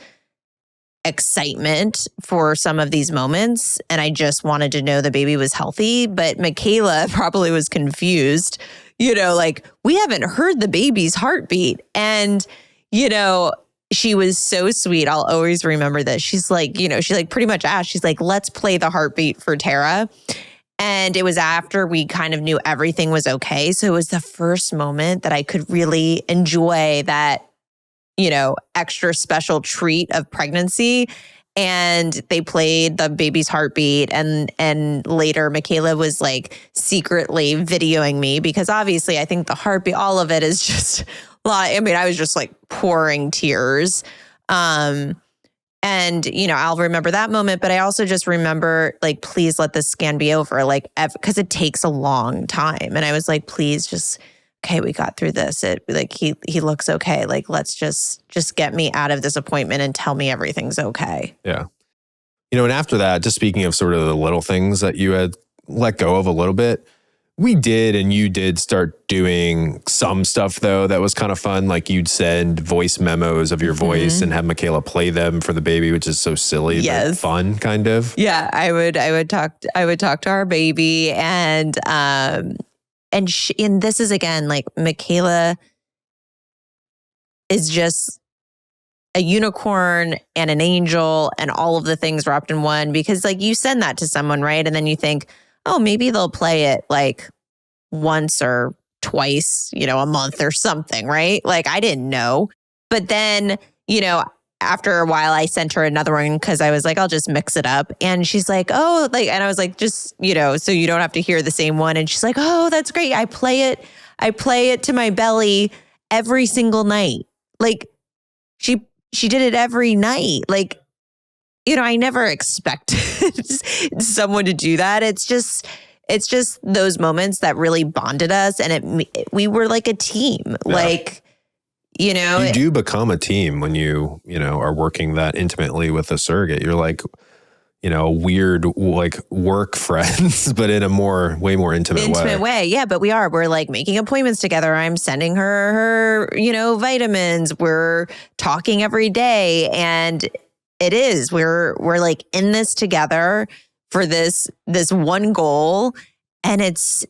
excitement for some of these moments. And I just wanted to know the baby was healthy. But Michaela probably was confused, like we haven't heard the baby's heartbeat. And, she was so sweet. I'll always remember this. She's like, she like pretty much asked, she's like, let's play the heartbeat for Tara. And it was after we kind of knew everything was okay. So it was the first moment that I could really enjoy that, extra special treat of pregnancy. And they played the baby's heartbeat. And later Michaela was like secretly videoing me because obviously I think the heartbeat, all of it is just a lot. I mean, I was just like pouring tears. And, I'll remember that moment, but I also just remember like, please let this scan be over. Like, because it takes a long time. And I was like, please just, okay, we got through this. He looks okay. Like, let's just get me out of this appointment and tell me everything's okay. Yeah. And after that, just speaking of sort of the little things that you had let go of a little bit, you did start doing some stuff though that was kind of fun. Like you'd send voice memos of your voice and have Michaela play them for the baby, which is so silly, but fun kind of. Yeah, I would talk to our baby and this is again like Michaela is just a unicorn and an angel and all of the things wrapped in one, because like you send that to someone, right? And then you think, oh, maybe they'll play it like once or twice, a month or something, right? Like I didn't know. But then, after a while I sent her another one because I was like, I'll just mix it up. And she's like, oh, like, and I was like, just, so you don't have to hear the same one. And she's like, oh, that's great. I play it to my belly every single night. Like she did it every night. Like, I never expected someone to do that. It's just those moments that really bonded us. And we were like a team. Yeah. Like, you do become a team when you are working that intimately with a surrogate. You're like, weird, like work friends, but in a way more intimate way. Yeah. But we're like making appointments together. I'm sending her, vitamins. We're talking every day. And we're like in this together for this one goal. And it's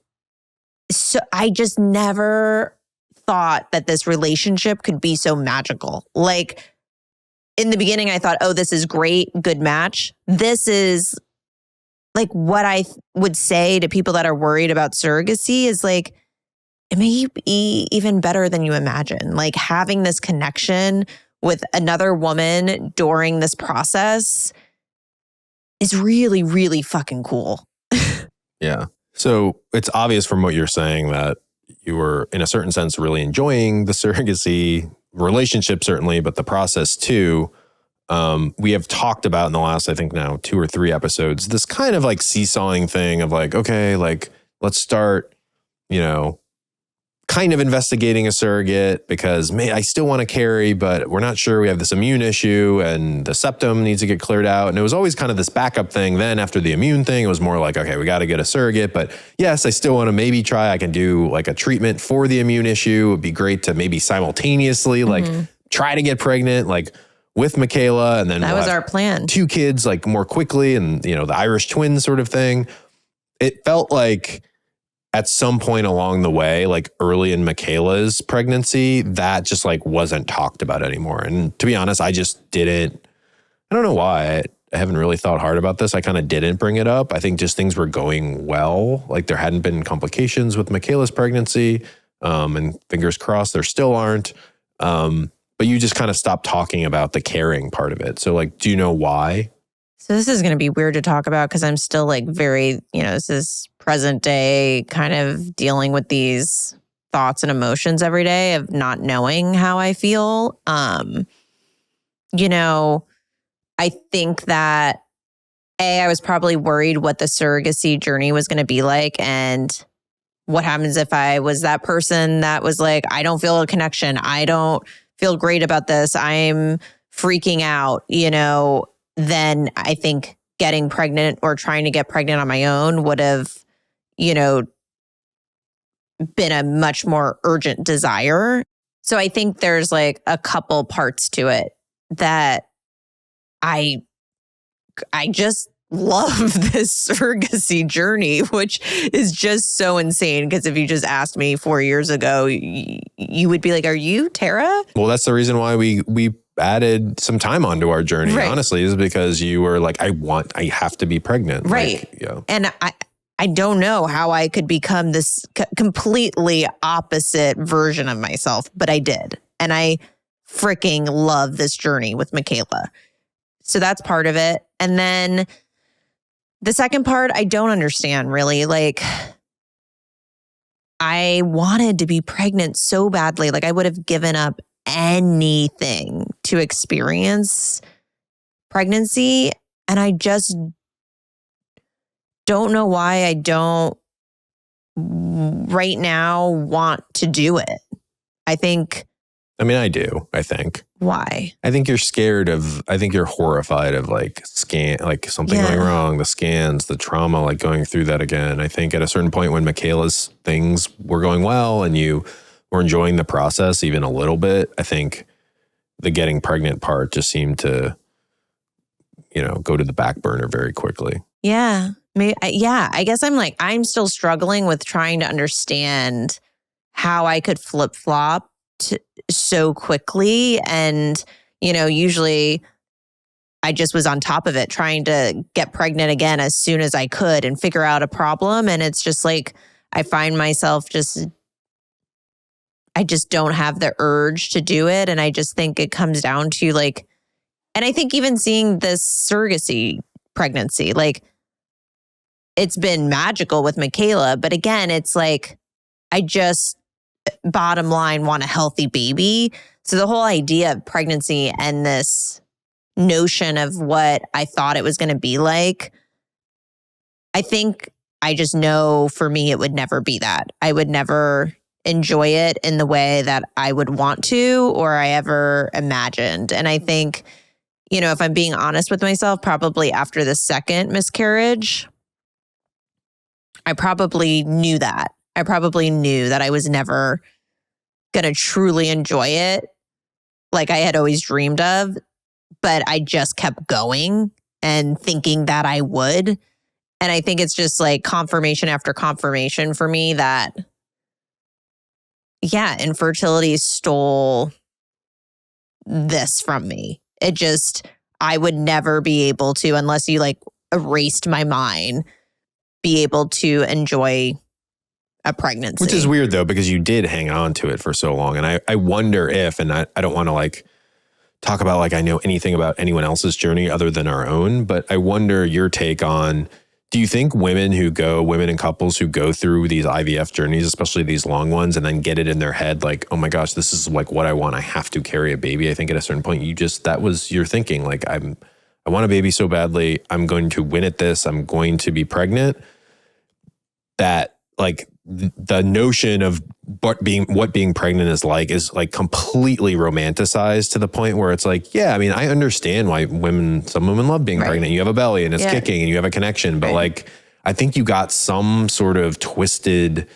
so, I just never thought that this relationship could be so magical. Like in the beginning, I thought, oh, this is great, good match. This is like what I would say to people that are worried about surrogacy is like, it may be even better than you imagine. Like having this connection with another woman during this process is really, really fucking cool. Yeah. So it's obvious from what you're saying that you were, in a certain sense, really enjoying the surrogacy relationship, certainly, but the process too. We have talked about in the last, I think now 2 or 3 episodes, this kind of like seesawing thing of like, okay, like let's start, kind of investigating a surrogate because I still want to carry, but we're not sure. We have this immune issue and the septum needs to get cleared out. And it was always kind of this backup thing. Then after the immune thing, it was more like, okay, we got to get a surrogate. But yes, I still want to maybe try. I can do like a treatment for the immune issue. It would be great to maybe simultaneously like try to get pregnant like with Michaela. And then that was our plan. 2 kids like more quickly and, the Irish twins sort of thing. It felt like at some point along the way, like early in Michaela's pregnancy, that just like wasn't talked about anymore. And to be honest, I just didn't, I don't know why. I haven't really thought hard about this. I kind of didn't bring it up. I think just things were going well. Like there hadn't been complications with Michaela's pregnancy. And fingers crossed, there still aren't. But you just kind of stopped talking about the caring part of it. So like, do you know why? So this is going to be weird to talk about because I'm still like very, this is present day kind of dealing with these thoughts and emotions every day of not knowing how I feel. I think that I was probably worried what the surrogacy journey was going to be like. And what happens if I was that person that was like, I don't feel a connection. I don't feel great about this. I'm freaking out, then I think getting pregnant or trying to get pregnant on my own would have, been a much more urgent desire. So I think there's like a couple parts to it that I just love this surrogacy journey, which is just so insane. Because if you just asked me 4 years ago, you would be like, "Are you Tara?" Well, that's the reason why we added some time onto our journey. Right. Honestly, is because you were like, I have to be pregnant, right? And I don't know how I could become this completely opposite version of myself, but I did, and I freaking love this journey with Michaela. So that's part of it, and then the second part, I don't understand really. Like, I wanted to be pregnant so badly. Like, I would have given up anything to experience pregnancy. And I just don't know why I don't right now want to do it. I do. Why? I think you're scared of, I think you're horrified of like something going wrong, the scans, the trauma, like going through that again. I think at a certain point when Michaela's things were going well and you were enjoying the process even a little bit, I think the getting pregnant part just seemed to, go to the back burner very quickly. Yeah. I guess I'm still struggling with trying to understand how I could flip-flop so quickly. And, usually I just was on top of it, trying to get pregnant again as soon as I could and figure out a problem. And it's just like, I find myself I just don't have the urge to do it. And I just think it comes down to like, and I think even seeing this surrogacy pregnancy, like it's been magical with Michaela. But again, it's like, I just bottom line want a healthy baby. So the whole idea of pregnancy and this notion of what I thought it was going to be like, I think I just know for me, it would never be that. I would never enjoy it in the way that I would want to or I ever imagined. And I think, if I'm being honest with myself, probably after the second miscarriage, I probably knew that. I probably knew that I was never going to truly enjoy it like I had always dreamed of, but I just kept going and thinking that I would. And I think it's just like confirmation after confirmation for me that, infertility stole this from me. I would never be able to, unless you like erased my mind, be able to enjoy a pregnancy. Which is weird though, because you did hang on to it for so long. And I wonder if, and I don't want to like talk about like I know anything about anyone else's journey other than our own, but I wonder your take on, do you think women and couples who go through these IVF journeys, especially these long ones, and then get it in their head like, oh my gosh, this is like what I want. I have to carry a baby. I think at a certain point, that was your thinking. Like, I want a baby so badly. I'm going to win at this. I'm going to be pregnant. That like the notion of what being pregnant is like completely romanticized to the point where it's like, yeah, I mean, I understand why some women love being pregnant. You have a belly and it's kicking and you have a connection. But like, I think you got some sort of twisted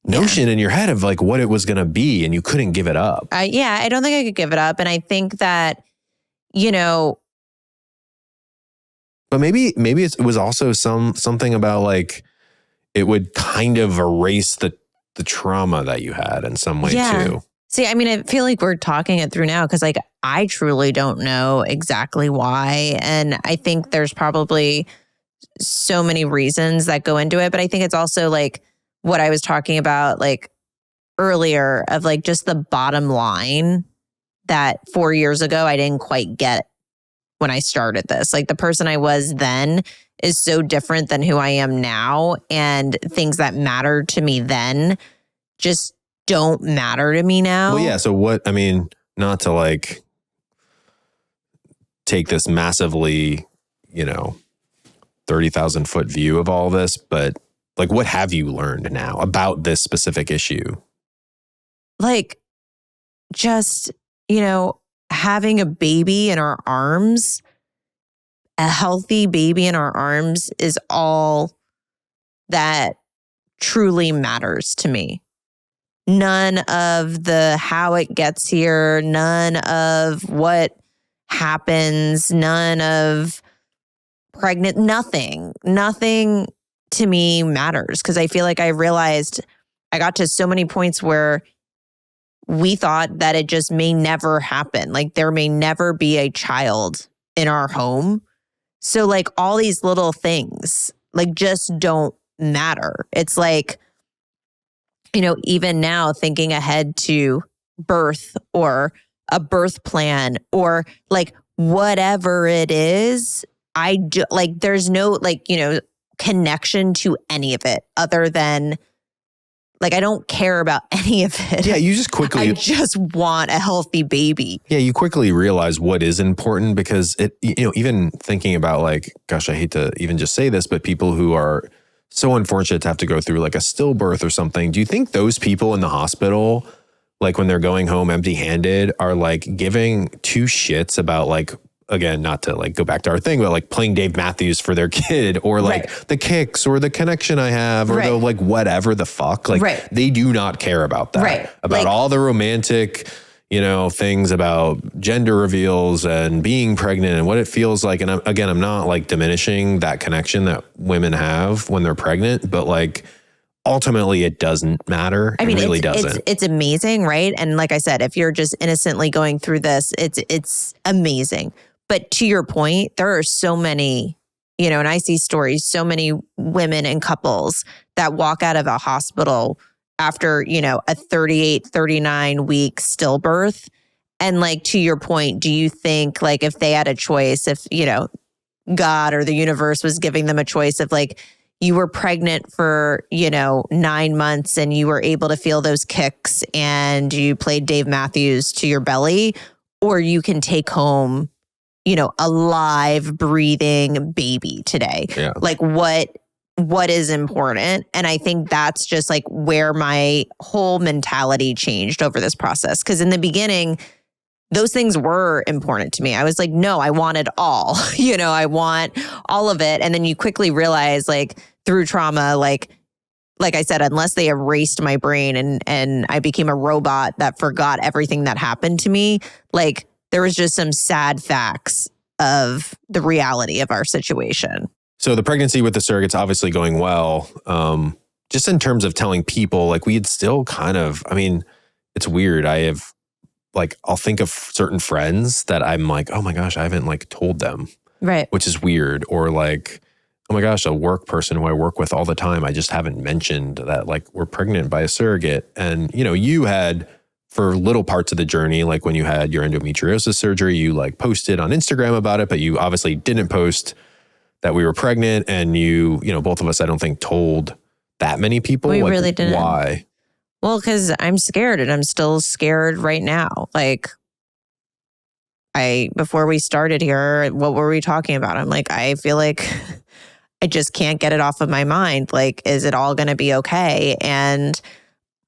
notion in your head of like what it was going to be and you couldn't give it up. I don't think I could give it up. And I think that, but maybe it was also something about like, it would kind of erase the trauma that you had in some way too. See, I mean, I feel like we're talking it through now because like I truly don't know exactly why. And I think there's probably so many reasons that go into it. But I think it's also like what I was talking about like earlier of like just the bottom line that 4 years ago I didn't quite get when I started this. Like the person I was then is so different than who I am now. And things that mattered to me then just don't matter to me now. Well, yeah. So not to like take this massively, 30,000 foot view of all this, but Like, what have you learned now about this specific issue? Like, just, having a baby in our arms, a healthy baby in our arms is all that truly matters to me. None of the how it gets here, none of what happens, none of nothing to me matters, because I feel like I realized I got to so many points where we thought that it just may never happen. Like, there may never be a child in our home. So like all these little things like just don't matter. It's like, even now thinking ahead to birth or a birth plan or like whatever it is, there's no connection to any of it other than like, I don't care about any of it. Yeah, you just quickly... I just want a healthy baby. Yeah, you quickly realize what is important, because it, even thinking about like, gosh, I hate to even just say this, but people who are so unfortunate to have to go through like a stillbirth or something, do you think those people in the hospital, like when they're going home empty-handed, are like giving two shits about like, again, not to like go back to our thing, but like playing Dave Matthews for their kid, or like the kicks or the connection I have, or the like whatever the fuck, like they do not care about that, about all the romantic, things about gender reveals and being pregnant and what it feels like. And I'm not like diminishing that connection that women have when they're pregnant, but like ultimately it doesn't matter. I mean, it really doesn't. It's amazing, right? And like I said, if you're just innocently going through this, it's amazing. But to your point, there are so many, and I see stories, so many women and couples that walk out of a hospital after, a 38, 39 week stillbirth. And like, to your point, do you think like if they had a choice, if, God or the universe was giving them a choice of like, you were pregnant for, 9 months and you were able to feel those kicks and you played Dave Matthews to your belly, or you can take home a live, breathing baby today. Yeah. Like what is important? And I think that's just like where my whole mentality changed over this process. Because in the beginning, those things were important to me. I was like, no, I want it all. I want all of it. And then you quickly realize like through trauma, like I said, unless they erased my brain and I became a robot that forgot everything that happened to me, like there was just some sad facts of the reality of our situation. So the pregnancy with the surrogate's obviously going well. Just in terms of telling people, like we had still kind of, I mean, it's weird. I have like, I'll think of certain friends that I'm like, oh my gosh, I haven't like told them. Right. Which is weird. Or like, oh my gosh, a work person who I work with all the time, I just haven't mentioned that like we're pregnant by a surrogate. And, you had... for little parts of the journey, like when you had your endometriosis surgery, you like posted on Instagram about it, but you obviously didn't post that we were pregnant. And both of us, I don't think, told that many people. We really didn't. Why? Well, because I'm scared, and I'm still scared right now. Like, before we started here, what were we talking about? I'm like, I feel like I just can't get it off of my mind. Like, is it all going to be okay? And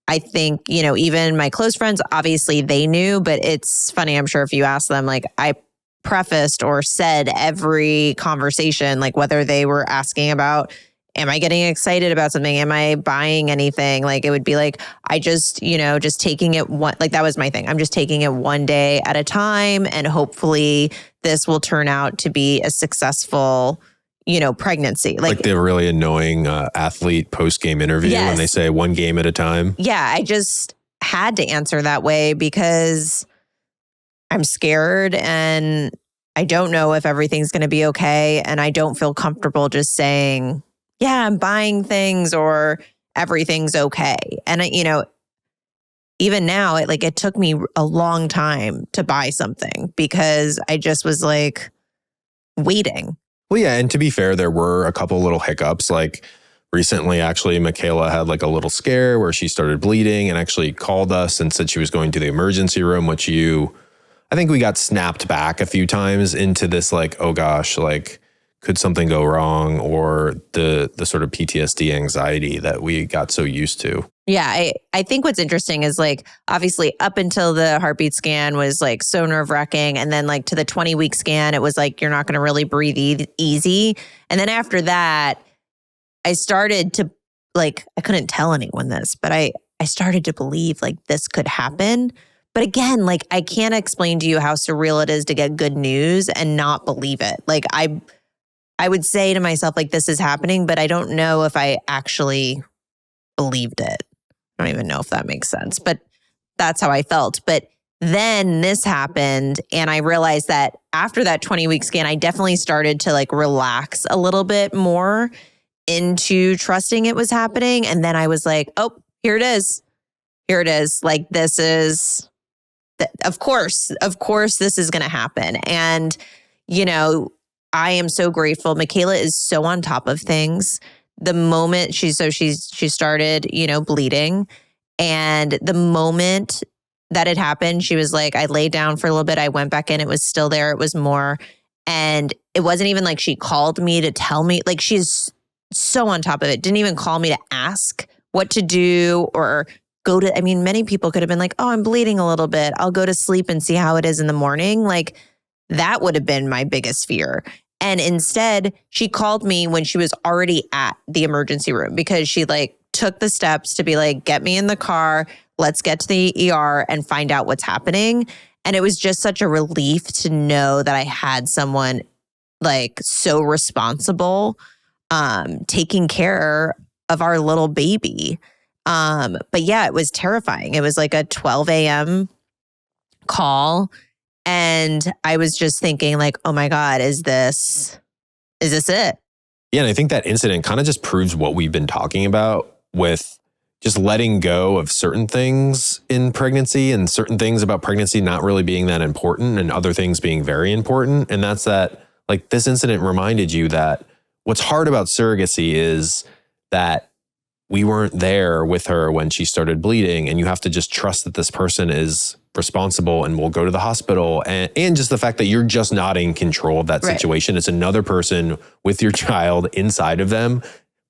I think, even my close friends, obviously they knew, but it's funny. I'm sure if you ask them, like I prefaced or said every conversation, like whether they were asking about, am I getting excited about something? Am I buying anything? Like it would be like, I just, just taking it one, like that was my thing. I'm just taking it one day at a time. And hopefully this will turn out to be a successful pregnancy. Like the really annoying athlete post-game interview when they say one game at a time. Yeah, I just had to answer that way because I'm scared and I don't know if everything's going to be okay. And I don't feel comfortable just saying, yeah, I'm buying things or everything's okay. And, even now, it took me a long time to buy something because I just was like waiting. Well, yeah. And to be fair, there were a couple little hiccups. Like recently, actually, Michaela had like a little scare where she started bleeding and actually called us and said she was going to the emergency room, which I think we got snapped back a few times into this like, oh gosh, like could something go wrong, or the sort of PTSD anxiety that we got so used to. Yeah, I think what's interesting is like, obviously up until the heartbeat scan was like so nerve-wracking. And then like to the 20-week scan, it was like, you're not going to really breathe easy. And then after that, I started to like, I couldn't tell anyone this, but I started to believe like this could happen. But again, like I can't explain to you how surreal it is to get good news and not believe it. Like I would say to myself, like, this is happening, but I don't know if I actually believed it. I don't even know if that makes sense, but that's how I felt. But then this happened, and I realized that after that 20-week scan, I definitely started to like relax a little bit more into trusting it was happening. And then I was like, oh, here it is. Here it is. Like, this is, of course, this is going to happen. And, you know, I am so grateful. Michaela is so on top of things. The moment she started, you know, bleeding, and the moment that it happened, she was like, I laid down for a little bit. I went back in. It was still there. It was more. And it wasn't even like she called me to tell me, like she's so on top of it. Didn't even call me to ask what to do or go to, I mean, many people could have been like, oh, I'm bleeding a little bit. I'll go to sleep and see how it is in the morning. Like that would have been my biggest fear. And instead, she called me when she was already at the emergency room, because she like took the steps to be like, get me in the car, let's get to the ER and find out what's happening. And it was just such a relief to know that I had someone like so responsible, taking care of our little baby. But yeah, it was terrifying. It was like a 12 a.m. call. And I was just thinking like, oh my God, is this it? Yeah. And I think that incident kind of just proves what we've been talking about with just letting go of certain things in pregnancy and certain things about pregnancy not really being that important and other things being very important. And that's that, like, this incident reminded you that what's hard about surrogacy is that we weren't there with her when she started bleeding, and you have to just trust that this person is responsible and will go to the hospital, and just the fact that you're just not in control of that situation. Right. It's another person with your child inside of them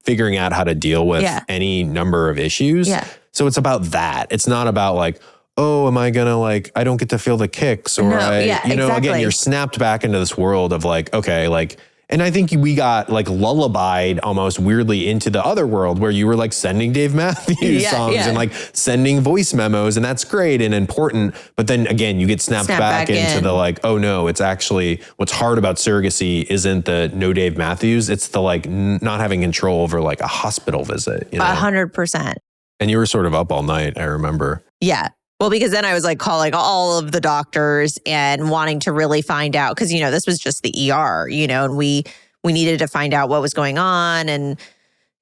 figuring out how to deal with any number of issues. Yeah. So it's about that. It's not about like, oh, am I gonna like, I don't get to feel the kicks, or again, you're snapped back into this world of like, okay, like, and I think we got like lullabied almost weirdly into the other world where you were like sending Dave Matthews songs and like sending voice memos, and that's great and important. But then again, you get snapped back into the like, oh no, it's actually what's hard about surrogacy isn't the no Dave Matthews. It's the like not having control over like a hospital visit. 100%. And you were sort of up all night, I remember. Yeah. Well, because then I was like calling all of the doctors and wanting to really find out, because, you know, this was just the ER, you know, and we needed to find out what was going on. And,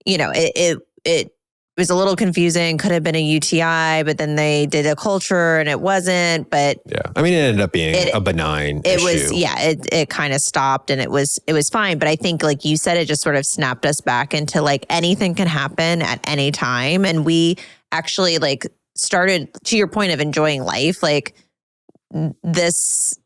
you know, it was a little confusing. Could have been a UTI, but then they did a culture and it wasn't. But yeah, I mean, it ended up being a benign issue. It kind of stopped and it was fine. But I think, like you said, it just sort of snapped us back into like anything can happen at any time. And we actually like started, to your point of enjoying life, like these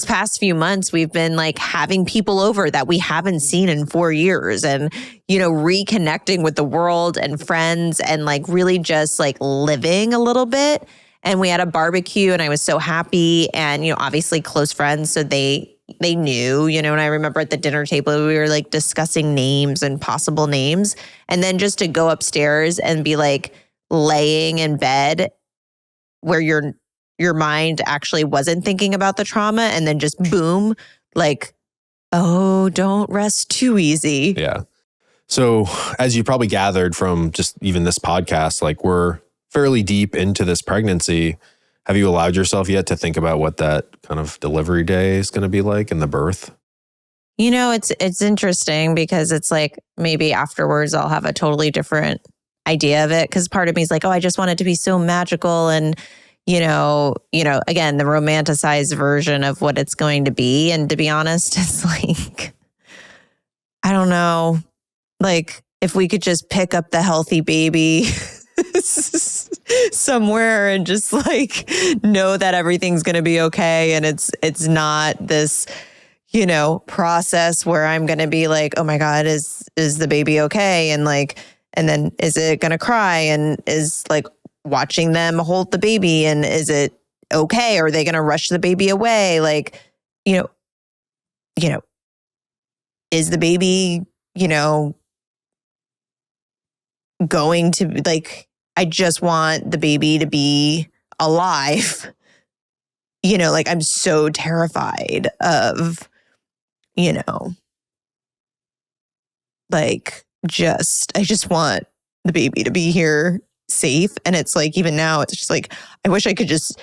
past few months, we've been like having people over that we haven't seen in 4 years, and, you know, reconnecting with the world and friends, and like really just like living a little bit. And we had a barbecue and I was so happy, and, you know, obviously close friends. So they knew, you know, and I remember at the dinner table, we were like discussing names and possible names. And then just to go upstairs and be like, laying in bed where your mind actually wasn't thinking about the trauma, and then just boom, like, oh, don't rest too easy. Yeah. So as you probably gathered from just even this podcast, like we're fairly deep into this pregnancy. Have you allowed yourself yet to think about what that kind of delivery day is going to be like, and the birth? You know, it's interesting because it's like maybe afterwards I'll have a totally different idea of it, because part of me is like, oh, I just want it to be so magical, and you know, again, the romanticized version of what it's going to be. And to be honest, it's like, I don't know, like if we could just pick up the healthy baby somewhere and just like know that everything's going to be okay, and it's not this, process where I'm going to be like, oh my God, is the baby okay? And like, and then is it going to cry? And is like watching them hold the baby, and is it okay? Are they going to rush the baby away? Like, is the baby, going to like, I just want the baby to be alive. Like I'm so terrified of, like I just want the baby to be here safe. And it's like, even now, it's just like, I wish I could just,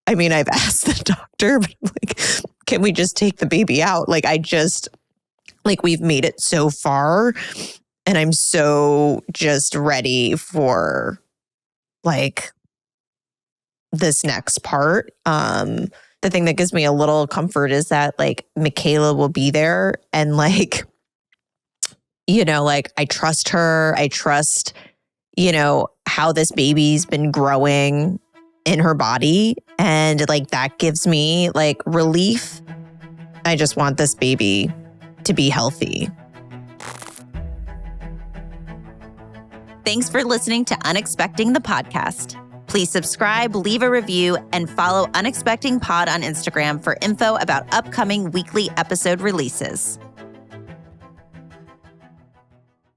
I've asked the doctor, but I'm like, can we just take the baby out? Like, we've made it so far, and I'm so just ready for like this next part. The thing that gives me a little comfort is that like Michaela will be there, and like, like I trust her. I trust, how this baby's been growing in her body. And like, that gives me like relief. I just want this baby to be healthy. Thanks for listening to Unexpecting the podcast. Please subscribe, leave a review, and follow Unexpecting Pod on Instagram for info about upcoming weekly episode releases.